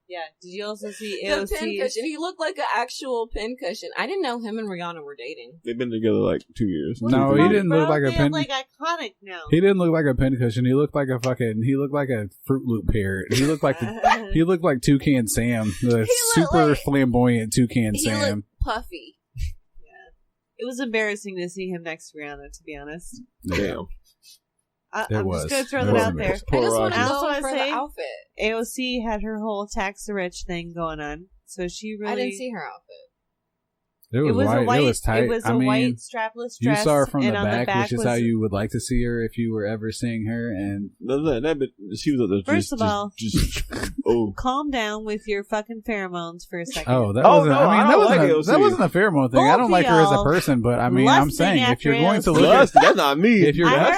Yeah. Did you also see the pin cushion? He looked like an actual pin cushion. I didn't know him and Rihanna were dating. They've been together like 2 years. No, he didn't look like a pin. Like iconic now. He didn't look like a pin cushion. He looked like a Fruit Loop parrot. He looked like Toucan Sam, the super flamboyant Toucan Sam. He looked puffy. It was embarrassing to see him next to Rihanna, to be honest. Damn. I'm just going to throw that out there. I just want to also go want for to the say, outfit. AOC had her whole tax the rich thing going on. So she really... I didn't see her outfit. It was white. It was tight. It was I a mean, white strapless dress. You saw her from the and back, which is was, how you would like to see her if you were ever seeing her. And she was up there. First of all, oh, calm down with your fucking pheromones for a second. Oh, that wasn't. That wasn't a pheromone thing. I don't like her as a person, but I mean, I'm saying if you're going to look at, that's not me. If you're, I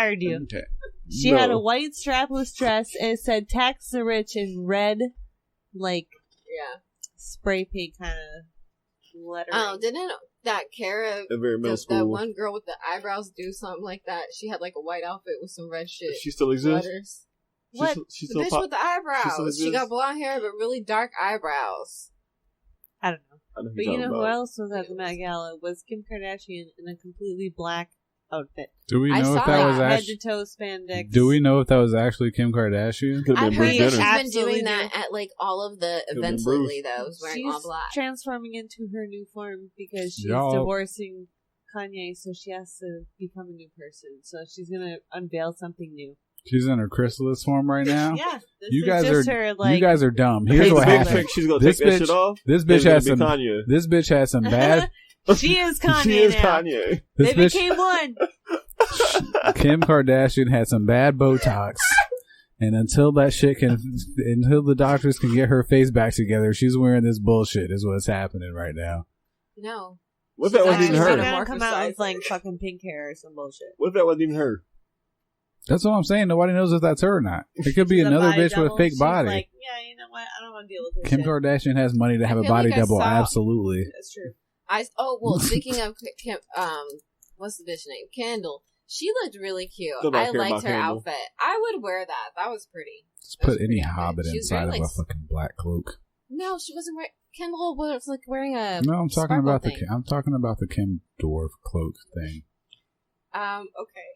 heard you. Okay. She had a white strapless dress and it said "Tax the Rich" in red, spray paint kind of lettering. Oh, didn't that Kara, that one girl with the eyebrows, do something like that? She had like a white outfit with some red shit. She still exists. Letters. What? The bitch with the eyebrows. She got blonde hair but really dark eyebrows. I don't know. But you know who else was at the Met Gala was Kim Kardashian in a completely black outfit. Do we know if that was head actually to toe spandex? Do we know if that was actually Kim Kardashian? I've heard that she's been doing that at like all of the events lately. Though, wearing all black. Transforming into her new form because she's divorcing Kanye, so she has to become a new person. So she's gonna unveil something new. She's in her chrysalis form right now. Yeah, you guys are dumb. Here's what happened. She's gonna take that shit off. This bitch has some bad. She is Kanye now. Kanye. They became one. Kim Kardashian had some bad Botox, and until the doctors can get her face back together, she's wearing this bullshit. Is what's happening right now. No. What if that wasn't even her? She's gonna come out with like fucking pink hair or some bullshit. What if that wasn't even her? That's what I'm saying. Nobody knows if that's her or not. It could be another bitch with a fake body. Like, yeah, you know what? I don't want to deal with this. Kim Kardashian has money to have a body double. Absolutely. That's true. Speaking of Kim, what's the bitch name? Kendall. She looked really cute. I liked her outfit. I would wear that. That was pretty. Just put any hobbit inside of a fucking black cloak. No, she wasn't wearing. Kendall was like wearing a. No, I'm talking about thing. I'm talking about the Kim dwarf cloak thing. Okay.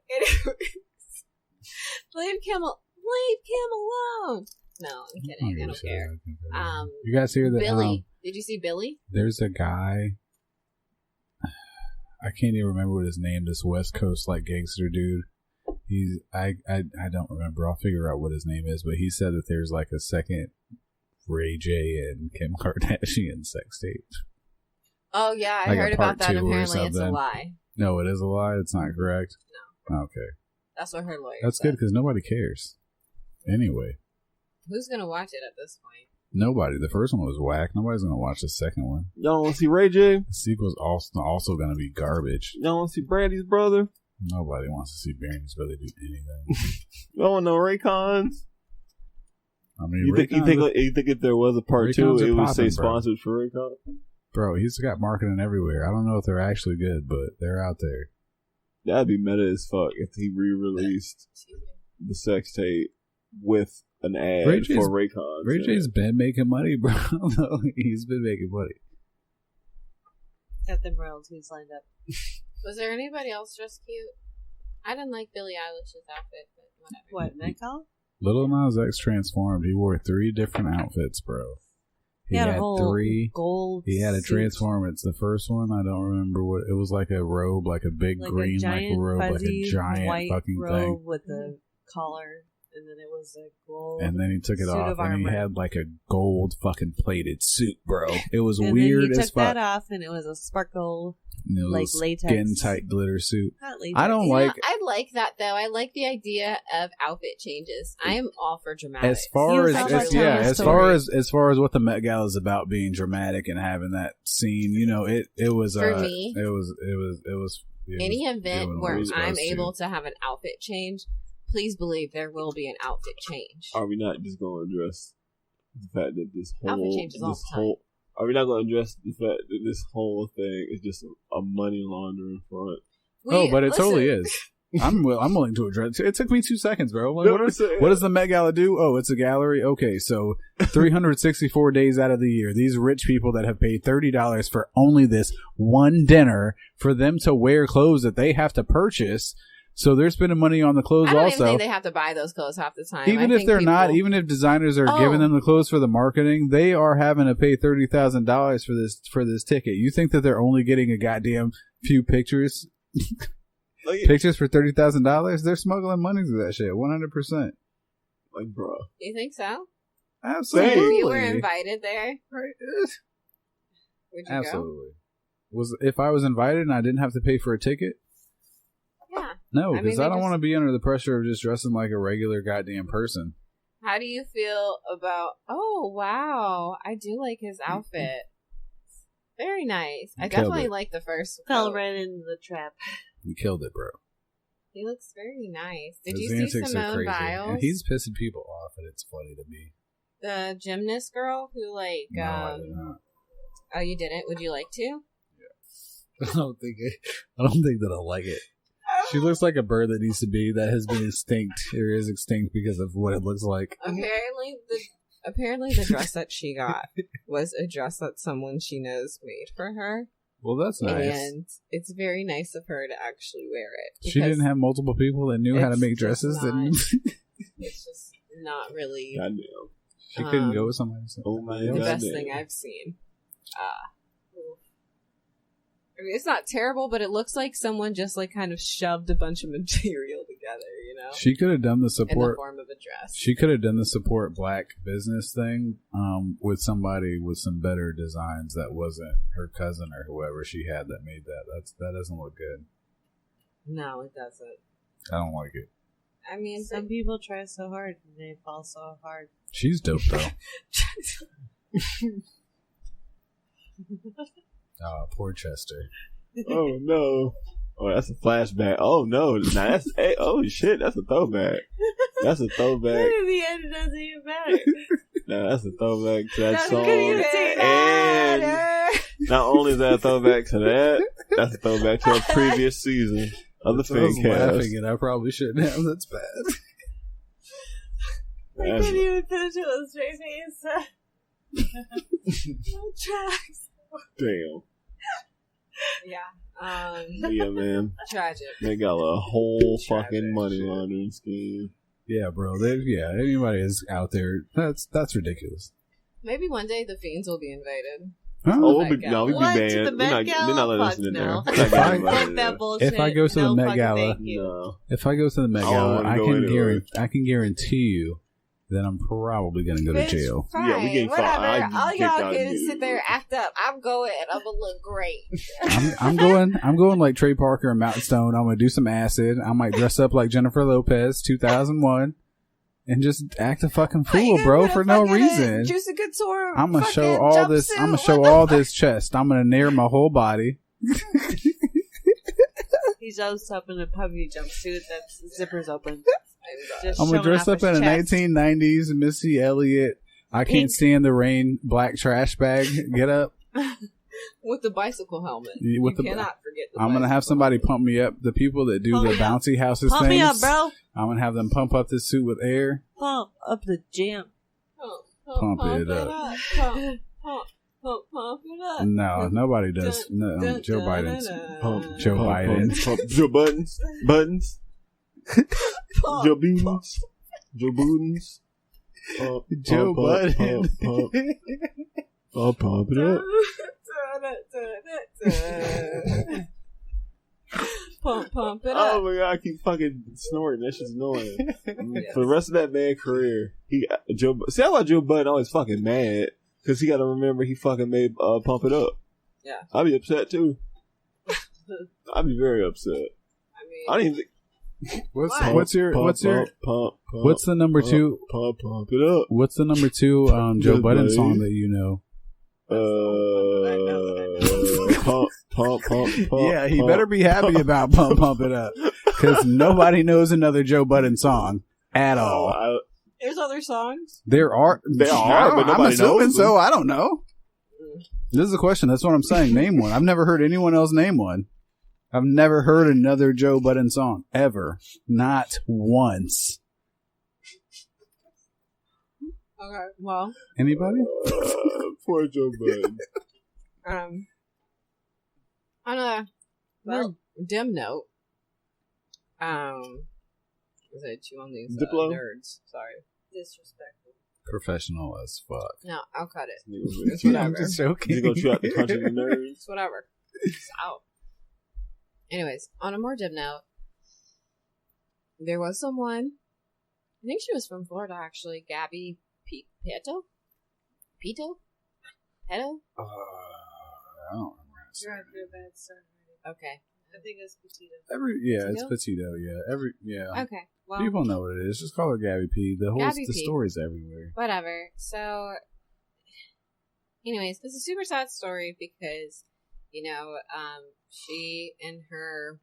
Leave Kim alone. No, I'm kidding. I don't care. You guys hear that? Billy. Did you see Billy? There's a guy. I can't even remember what his name. This West Coast like gangster dude. He's I don't remember. I'll figure out what his name is. But he said that there's like a second Ray J and Kim Kardashian sex tape. Oh yeah, I heard about that. Apparently, it's a lie. No, it is a lie. It's not correct. No. Okay. That's what her lawyer. That's said. good because nobody cares. Anyway. Who's gonna watch it at this point? Nobody. The first one was whack. Nobody's gonna watch the second one. Y'all want to see Ray J? The sequel's also gonna be garbage. Y'all want to see Brandy's brother? Nobody wants to see Brandy's brother do anything. Y'all want no Raycons? I mean, you think if there was a part 2, it would say sponsored for Raycon? Bro, he's got marketing everywhere. I don't know if they're actually good, but they're out there. That'd be meta as fuck if he re-released the sex tape with an ad for Raycons. Ray J's been making money, bro. He's been making money. Got them royalties lined up. Was there anybody else dressed cute? I didn't like Billie Eilish's outfit, but whatever. What, Met Gala? Lil Nas X transformed. He wore 3 different outfits, bro. He had a whole 3 gold. He had a suit. transform. It's the first one. I don't remember what it was. Like a robe, like a big green like robe, like a giant white fucking robe thing with a collar, and then it was a gold. And then he took it off, and armor. he had like a gold fucking plated suit, bro. It was and weird then he as took fuck. that off, and it was a sparkle. And it was like latex, skin tight glitter suit. Not latex. I don't like. I like that though. I like the idea of outfit changes. I am all for dramatic. As far as what the Met Gala is about, being dramatic and having that scene, you know, it was for me. It was any event where I'm able to have an outfit change. Please believe there will be an outfit change. Are we not just going to address the fact that this outfit changes all the time? Are we not going to address the fact that this whole thing is just a money laundering front? But it totally is. I'm willing to address it. It took me 2 seconds, bro. Like, what does the Met Gala do? Oh, it's a gallery? Okay, so 364 days out of the year, these rich people that have paid $30 for only this one dinner, for them to wear clothes that they have to purchase So they're spending money on the clothes I don't also. even think they have to buy those clothes half the time. Even I if think they're not, people- even if designers are Oh. giving them the clothes for the marketing, they are having to pay $30,000 for this ticket. You think that they're only getting a goddamn few pictures pictures for $30,000? They're smuggling money through that shit, 100%. Like, bro. You think so? Absolutely. If you were invited there, Right. would you Absolutely. If I was invited and I didn't have to pay for a ticket? go? Yeah. No, I mean, because they I don't just- want to be under the pressure of just dressing like a regular goddamn person. How do you feel about? Oh wow, I do like his outfit. Very nice. I You killed definitely it. like the first. Fell coat. right into the trap. You killed it, bro. He looks very nice. Did His you see antics are Simone crazy. Biles? And he's pissing people off, and it's funny to me. The gymnast girl who like. No, I did not. Oh, you didn't? Would you like to? I don't think that I like it. She looks like a bird that needs to be that has been extinct or is extinct because of what it looks like. Apparently the dress that she got was a dress that someone she knows made for her. Well, that's nice. And it's very nice of her to actually wear it. She didn't have multiple people that knew how to it's make just dresses. not- And It's just not really Goddamn. she couldn't go with somebody. Oh my the god. best thing I've seen. I mean, it's not terrible, but it looks like someone just like kind of shoved a bunch of material together, you know, She could have done the in the support. form of a dress. She could have done the support black business thing with somebody with some better designs that wasn't her cousin or whoever she had that made that. That doesn't look good. No, it doesn't. I don't like it. I mean, Some people try so hard and they fall so hard. She's dope though. Oh, poor Chester. Oh no. Oh, that's a flashback. Oh no. Nah, that's hey, oh shit, that's a throwback. That's a throwback. In the end, it doesn't even matter. Nah, that's a throwback to that That's song. good you say And not only is that a throwback to that, that's a throwback to a previous season of the I was Fincast. laughing and I probably shouldn't have. That's bad. I That's- couldn't even finish it with a straight face. No tracks. Damn. yeah, Yeah, man. tragic. They got a whole Tragic. fucking money laundering scheme. Yeah, bro. Anybody is out there. That's ridiculous. Maybe one day the Fiends will be invaded. Huh? Oh, Met Gala. we be What? banned. To the We're Met not, Gala? they're not letting us Fuck in there. no. We're not getting anybody Fuck in that there. bullshit. If I go to the No Met fucking Gala- thank you. No. If I go to the Met I don't Gala, wanna I go can anywhere. guarantee you that I'm probably gonna go to Bitch, jail. Fine, Yeah, we getting whatever. fined. All Kicked y'all out can here. sit there and act up. I'm going. I'm gonna look great. I'm going like Trey Parker and Mountain Stone. I'm gonna do some acid. I might dress up like Jennifer Lopez, 2001, and just act a fucking fool, bro, for no reason. Juicy Couture. I'm gonna show fucking all this. jumpsuit. I'm gonna What show the all fuck? this chest. I'm gonna nair my whole body. He's always up in a puppy jumpsuit that's zippers open. Just I'm gonna showing dress off up his in a chest. 1990s Missy Elliott. I can't Pink. stand the rain. Black trash bag. Get up. With the bicycle helmet. Yeah, with you the- cannot forget the I'm gonna have bicycle somebody helmet. pump me up. The people that do Pump the me up. bouncy houses Pump things. me up, bro. I'm gonna have them pump up this suit with air. Pump up the jam. Pump it up. Pump it up. No, nobody does. No, Dun, Joe dun, Biden's. dun, dun. Pump, Joe pump, Biden. Pump, pump. Joe Buttons. Buttons. Pump. Joe Beans. Joe Budens. Pump, Joe pump, Budden. Pump, pump, pump it up. Pump it Oh up. my god, I keep fucking snorting. That shit's annoying. For the rest of that man's career, see how about Joe Budden always fucking mad because he got to remember he fucking made Pump It Up. Yeah. I'd be upset too. I'd be very upset. I don't even think. What's Why? what's your Pump, what's your pump, what's the number two? Pump it up. What's the number two Joe Good Budden buddy. song that you know? Pump. Yeah, he pump. better be happy about Pump It Up because nobody knows another Joe Budden song at all. I- There's other songs. There are, There are, but I'm nobody assuming knows so. them. I don't know. This is a question. That's what I'm saying. Name one. I've never heard anyone else name one. I've never heard another Joe Budden song ever. Not once. Okay. Well, Anybody? Poor Joe Budden. on a dim note, Was it chew on these Diplo? nerds? Sorry. Disrespectful. Professional as fuck. No, I'll cut it. It's whatever. I'm just joking. You gonna chew out the country of the nerds? It's whatever. It's out. Anyways, on a more dim note, there was someone, I think she was from Florida actually, Gabby Peto? Peto? I don't remember. You're after a bad start already. Okay. I think it's Petito. It's Petito. Yeah. Okay. Well, People know what it is. Just call her Gabby P. The Gabby P. story's everywhere. whatever. So, anyways, it's a super sad story because, she and her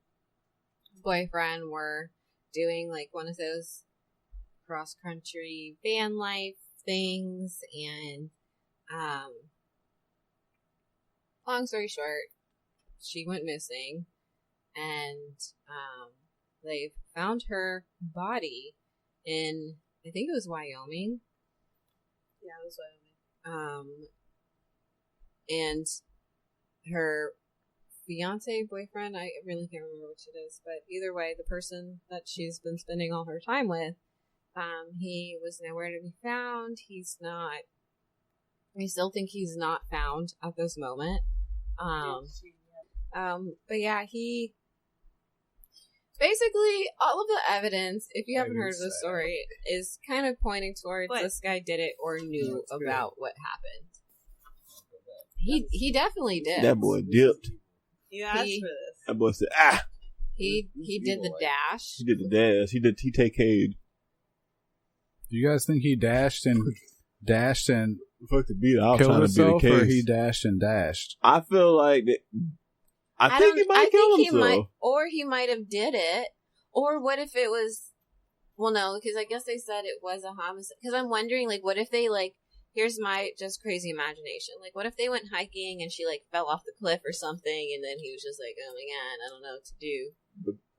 boyfriend were doing like one of those cross country van life things, and long story short, she went missing, and they found her body in, I think it was Wyoming. Yeah, it was Wyoming. And her fiance, boyfriend, I really can't remember which it is, but either way, the person that she's been spending all her time with, he was nowhere to be found. We still think he's not found at this moment. But yeah, he basically, all of the evidence, if you haven't heard of the story, is kind of pointing towards this guy did it or knew about what happened. He definitely did. That boy dipped. You asked for this. That boy said, He did the dash. He did the dash. He take-aid. Do you guys think he dashed and Fuck the beat. I was killed trying to be the himself, case. or he dashed and dashed? I feel like that. I think he might kill himself. Or he might have did it. Or what if it was? Well, no, because I guess they said it was a homicide. Because I'm wondering, like, what if they Here's my just crazy imagination. Like, what if they went hiking and she fell off the cliff or something, and then he was just like, "Oh my god, I don't know what to do,"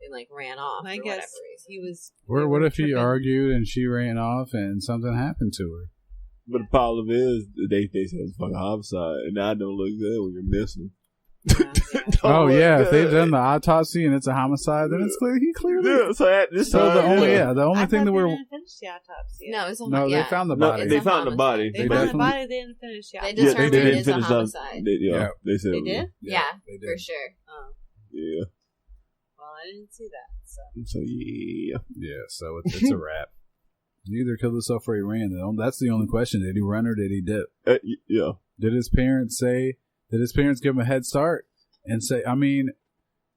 and ran off. I for guess whatever reason. he was. Or what if he argued and she ran off and something happened to her? But the problem is, they said it's fucking homicide, and that don't look good when you're missing. Oh yeah, if they've done the autopsy and it's a homicide, then it's clear he clearly. Yeah, the only thing that we're didn't finish the autopsy. No, it's a they found the body. They found the body. They found the body. They didn't finish the autopsy. They determined they it didn't is a finish homicide. They said They did? Yeah, they did. for sure. Oh. Yeah. Well, I didn't see that. So yeah. Yeah, so it's a wrap. He either killed himself or he ran. That's the only question. Did he run or did he dip? Yeah. Did his parents give him a head start and say, I mean,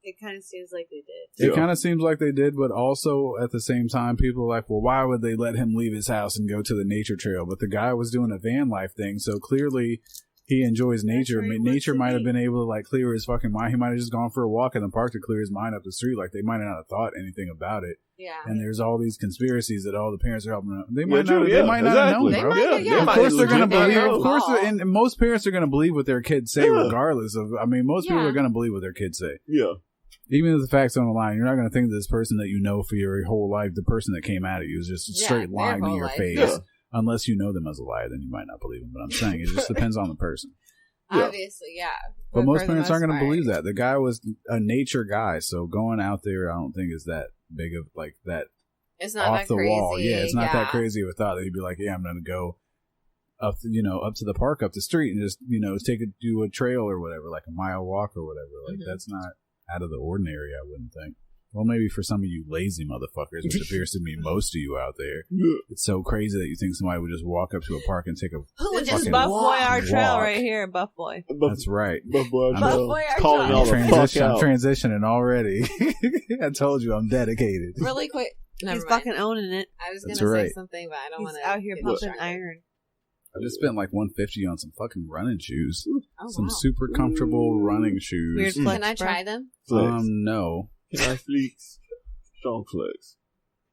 it kind of seems like they did. It kind of seems like they did, but also at the same time, people are like, well, why would they let him leave his house and go to the nature trail? But the guy was doing a van life thing, so clearly he enjoys nature. I mean, nature might have been able to clear his fucking mind. He might have just gone for a walk in the park to clear his mind up the street. They might not have thought anything about it. Yeah. And there's all these conspiracies that all the parents are helping them. They Yeah, might not. true, They might not have known, They bro. might, yeah. Of course they're going to believe. Of course, Yeah. and most parents are going to believe what their kids say, Yeah. regardless of. I mean, most people Yeah. are going to believe what their kids say. Yeah. Even if the facts on the line, you're not going to think that this person that you know for your whole life, the person that came at you, is just straight their lying to whole your life. face. Yeah. Unless you know them as a liar, then you might not believe them. But I'm saying it just depends on the person. Yeah. Obviously, yeah. But most for the parents aren't going to part- believe that. The guy was a nature guy, so going out there, I don't think is that big of that It's not off that the crazy. wall. Yeah, it's not that yeah. crazy of a thought that he'd be like, yeah, I'm going to go up, up to the park, up the street, and just do a trail or whatever, like a mile walk or whatever. That's not out of the ordinary, I wouldn't think. Well, maybe for some of you lazy motherfuckers, which appears to be most of you out there, it's so crazy that you think somebody would just walk up to a park and take a Who would This just is fucking Buff Boy, our trail walk. right here, Buff Boy. That's right. Buff Boy, Buff Boy, our calling child. y'all the fuck I'm out. transitioning already. I told you I'm dedicated. really quick? Never He's mind. fucking owning it. I was That's gonna right. say something, but I don't He's want to. out here pumping iron. I just spent like $150 on some fucking running shoes. Oh, Some wow. super comfortable running shoes. Weird flex. Can I try them? Flex. No. Can I flex? Strong flex.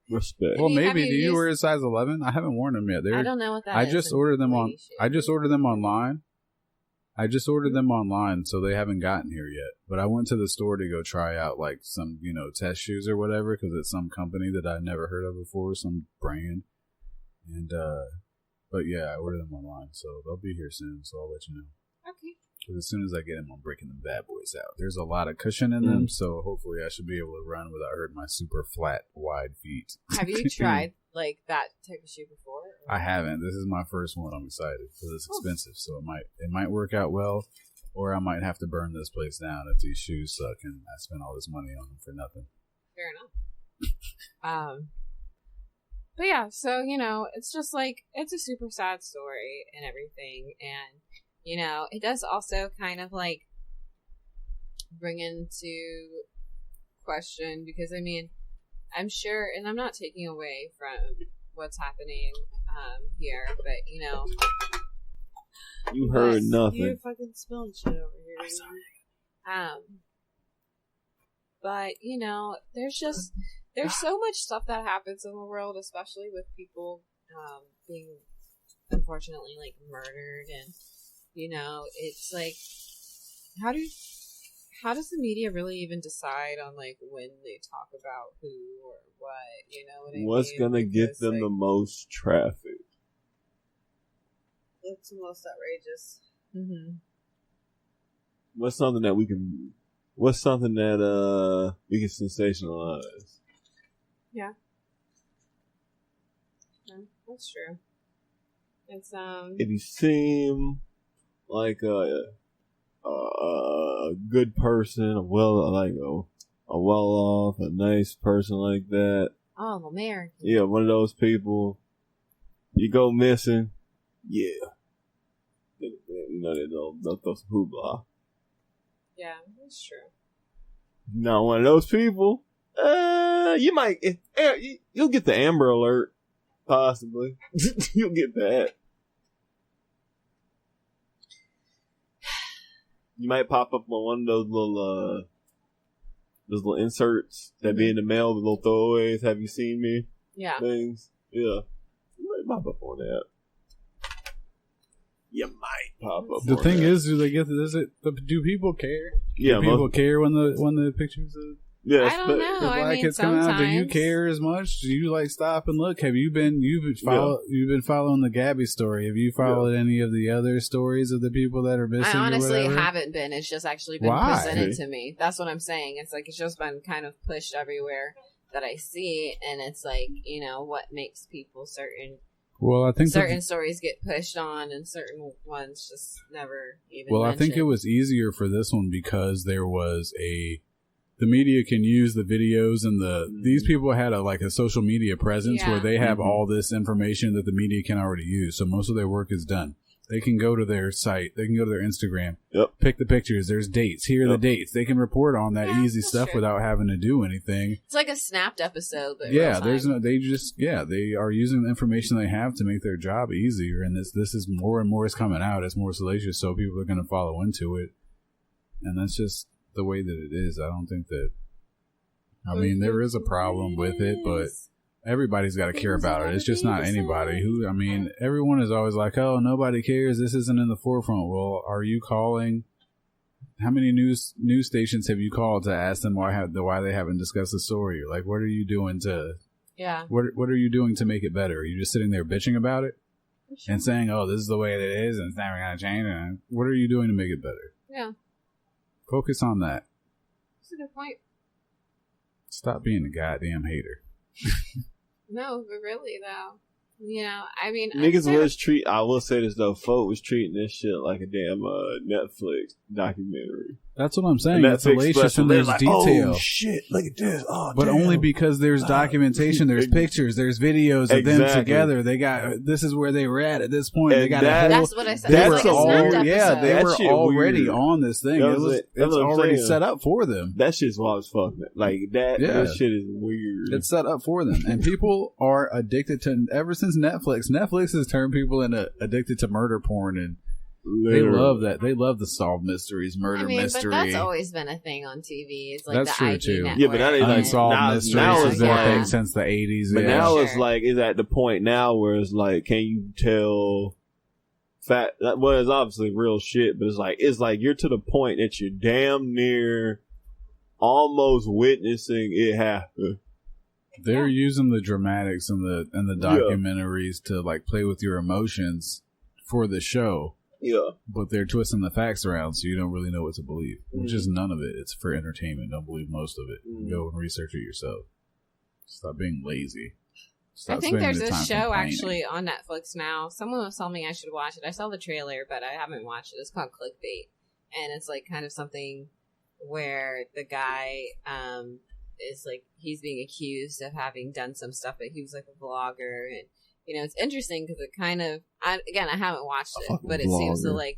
Respect. Well, Have maybe. you Do you used- wear a size 11? I haven't worn them yet. I don't know what that I is. just ordered them on. Lady shoes. I just ordered them online. So they haven't gotten here yet. But I went to the store to go try out some, test shoes or whatever, because it's some company that I've never heard of before, some brand. And but yeah, I ordered them online, so they'll be here soon. So I'll let you know. Okay. Because as soon as I get him, I'm breaking the bad boys out. There's a lot of cushion in them, so hopefully I should be able to run without hurting my super flat, wide feet. Have you tried like that type of shoe before? I haven't. This is my first one. I'm excited because it's expensive, so it might work out well, or I might have to burn this place down if these shoes suck and I spend all this money on them for nothing. Fair enough. But yeah, so it's just like it's a super sad story and everything, and it does also kind of like bring into question because I'm sure, and I'm not taking away from what's happening here, but you heard nothing. You fucking spilled shit over here. I'm sorry. But there's so much stuff that happens in the world, especially with people being unfortunately like murdered, and it's like how does the media really even decide on like when they talk about who or what? What's gonna get them the most traffic? What's the most outrageous? Mm-hmm. What's something that we can sensationalize? Yeah, that's true. It's if you seem like a good person, a well off, a nice person like that. Oh, American. Yeah, one of those people. You go missing. Yeah. They'll throw some hoopla. Yeah, that's true. Now, one of those people, you'll get the Amber Alert, possibly. You'll get that. You might pop up on one of those little inserts that be in the mail, the little throwaways. Have you seen me? Yeah. Things. Yeah. You might pop up on that. You might pop up. The on thing that. is, do people care? Yeah, do people care when the pictures of yeah, I don't know. the black kids come out? Do you care as much? Do you like stop and look? You've been following the Gabby story? Have you followed any of the other stories of the people that are missing? I honestly or whatever? haven't been. It's just actually been presented to me. That's what I'm saying. It's like it's just been kind of pushed everywhere that I see, and it's like what makes people certain. Well, I think certain stories get pushed on, and certain ones just never even. Well, mentioned. I think it was easier for this one because there was the media can use the videos, and these people had a social media presence where they have all this information that the media can already use. So most of their work is done. They can go to their site. They can go to their Instagram. Yep. Pick the pictures. There's dates. Here are the dates. They can report on that easy stuff without having to do anything. It's like a snapped episode. But they are using the information they have to make their job easier. And this is more and more is coming out. It's more salacious, so people are going to follow into it. And that's just the way that it is. I don't think that. I mean, there is a problem with it, but everybody's got to care about it. It's just not anybody who. I mean, everyone is always like, "Oh, nobody cares. This isn't in the forefront." Well, are you calling? How many news stations have you called to ask them why they haven't discussed the story? Like, what are you doing to? Yeah. What are you doing to make it better? Are you just sitting there bitching about it and saying, "Oh, this is the way it is, and it's never gonna change"? And what are you doing to make it better? Yeah. Focus on that. That's a good point. Stop being a goddamn hater. No, but really though, I mean, niggas was I will say this though, folk was treating this shit like a damn Netflix documentary. That's what I'm saying. It's salacious and there's detail. Oh shit! Look at this. Oh, but damn. only because there's documentation, there's pictures, there's videos of them together. They got this is where they were at this point. They got that's what I said. They were already on this thing. It's already set up for them. That shit's wild as fuck. Like that. Yeah. That shit is weird. It's set up for them, and people are addicted to. Ever since Netflix has turned people into addicted to murder porn and. Literally. They love that. They love the solved mysteries, mystery. But that's always been a thing on TV. It's like that's the true IG too. network. Yeah, but now they unsolved mysteries has been a thing since the 80s. But now it's like it's at the point now where it's like, can you tell? Well, it's obviously real shit, but it's like you're to the point that you're damn near almost witnessing it happen. They're using the dramatics and the documentaries to like play with your emotions for the show. Yeah. But they're twisting the facts around, so you don't really know what to believe. Which is none of it. It's for entertainment. Don't believe most of it. Go and research it yourself. Stop being lazy. Stop I think spending there's the a time show complaining. actually on Netflix now. Someone was telling me I should watch it. I saw the trailer, but I haven't watched it. It's called Clickbait. And it's like kind of something where the guy is like, he's being accused of having done some stuff, but he was like a vlogger. And, you know, it's interesting because it kind of, I haven't watched it, but it seems to like,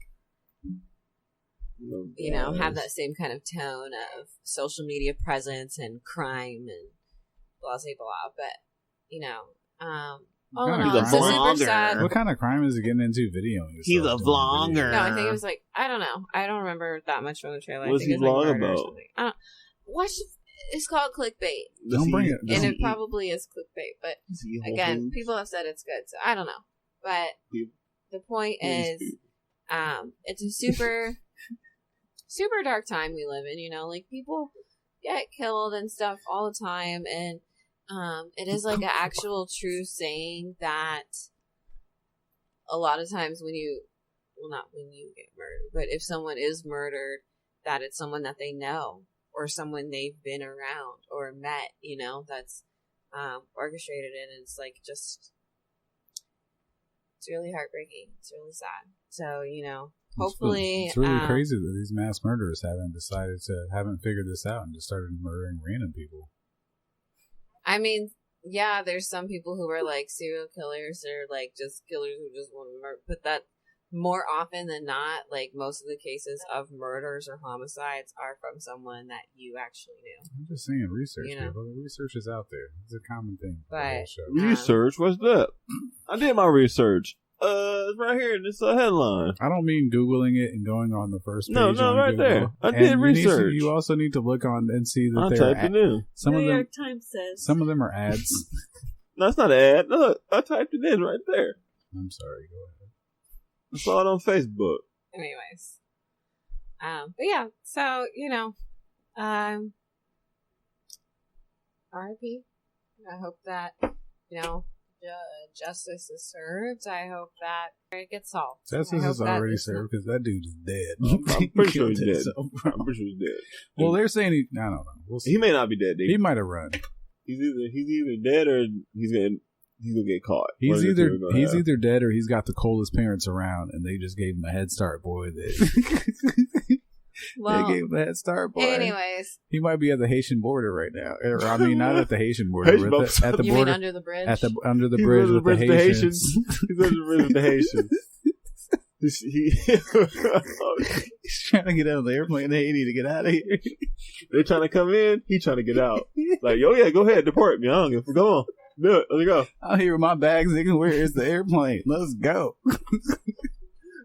you know, have that same kind of tone of social media presence and crime and blah, blah, blah. But, you know, all in all, it's super sad. What kind of crime is he getting into videoing? He's a vlogger. No, I think it was like, I don't know. I don't remember that much from the trailer. What's he vlogging about? I don't, it's called Clickbait. Don't bring it. And it probably is Clickbait. But again, people have said it's good. So I don't know. But the point is, it's a super, super dark time we live in. You know, like people get killed and stuff all the time. And it is like an actual true saying that a lot of times when you, well, not when you get murdered, but if someone is murdered, that it's someone that they know or someone they've been around or met, you know, that's orchestrated it. And it's like just, it's really heartbreaking. It's really sad. So, you know, hopefully. It's really crazy that these mass murderers haven't figured this out and just started murdering random people. I mean, yeah, there's some people who are like serial killers or like just killers who just want to murder, but that more often than not, like most of the cases of murders or homicides are from someone that you actually knew. I'm just saying research, you know? people. The research is out there. It's a common thing. But Research? What's that? I did my research. It's right here. This is a headline. I don't mean Googling it and going on the first page. No, on right Google. there. I And did research. You also need to look on and see that I they're typed it in. some New of them. York Times says. Some of them are ads. No, it's not an ad. Look, I typed it in right there. I'm sorry. Go ahead. I saw it on Facebook. Anyways. But yeah, so, you know, RIP. I hope that, you know, justice is served. I hope that it gets solved. Justice is already served because that dude is dead. I'm pretty sure he's dead. I'm pretty sure he's dead. Well, they're saying I don't know. We'll see. He may not be dead. He might have run. He's either dead or he's gonna get caught. He's either dead or he's got the coldest parents around, and they just gave him a head start, boy. Well, they gave him a head start, boy. Anyways, he might be at the Haitian border right now. Or, I mean, not at the Haitian border, but at the you border. mean under the bridge? Under the bridge with the Haitians. He's under the bridge with the Haitians. He's trying to get out of the airplane in Haiti to get out of here. They're trying to come in. He's trying to get out. Like, oh yeah, go ahead, deport me. I don't give a go on. Do it. Let's go. I'm here with my bags, nigga. Where is the airplane? Let's go.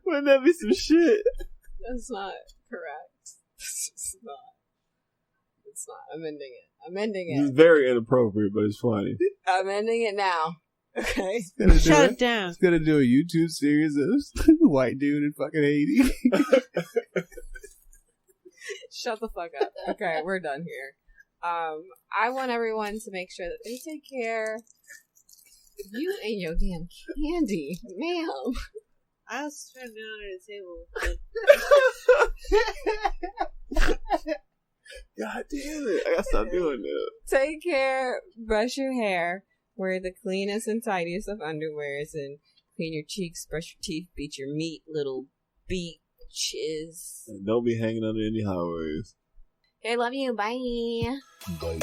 Wouldn't that be some shit? That's not correct. It's not. It's not. I'm ending it. It's very inappropriate, but it's funny. I'm ending it now. Okay. Shut it down. It's gonna do a YouTube series of white dude in fucking Haiti. Shut the fuck up. Okay, we're done here. I want everyone to make sure that they take care of you and your damn candy, ma'am. I was trying down at the table. God damn it. I gotta stop doing that. Take care, brush your hair, wear the cleanest and tidiest of underwears, and clean your cheeks, brush your teeth, beat your meat, little beaches. And don't be hanging under any highways. Okay, love you. Bye. Bye.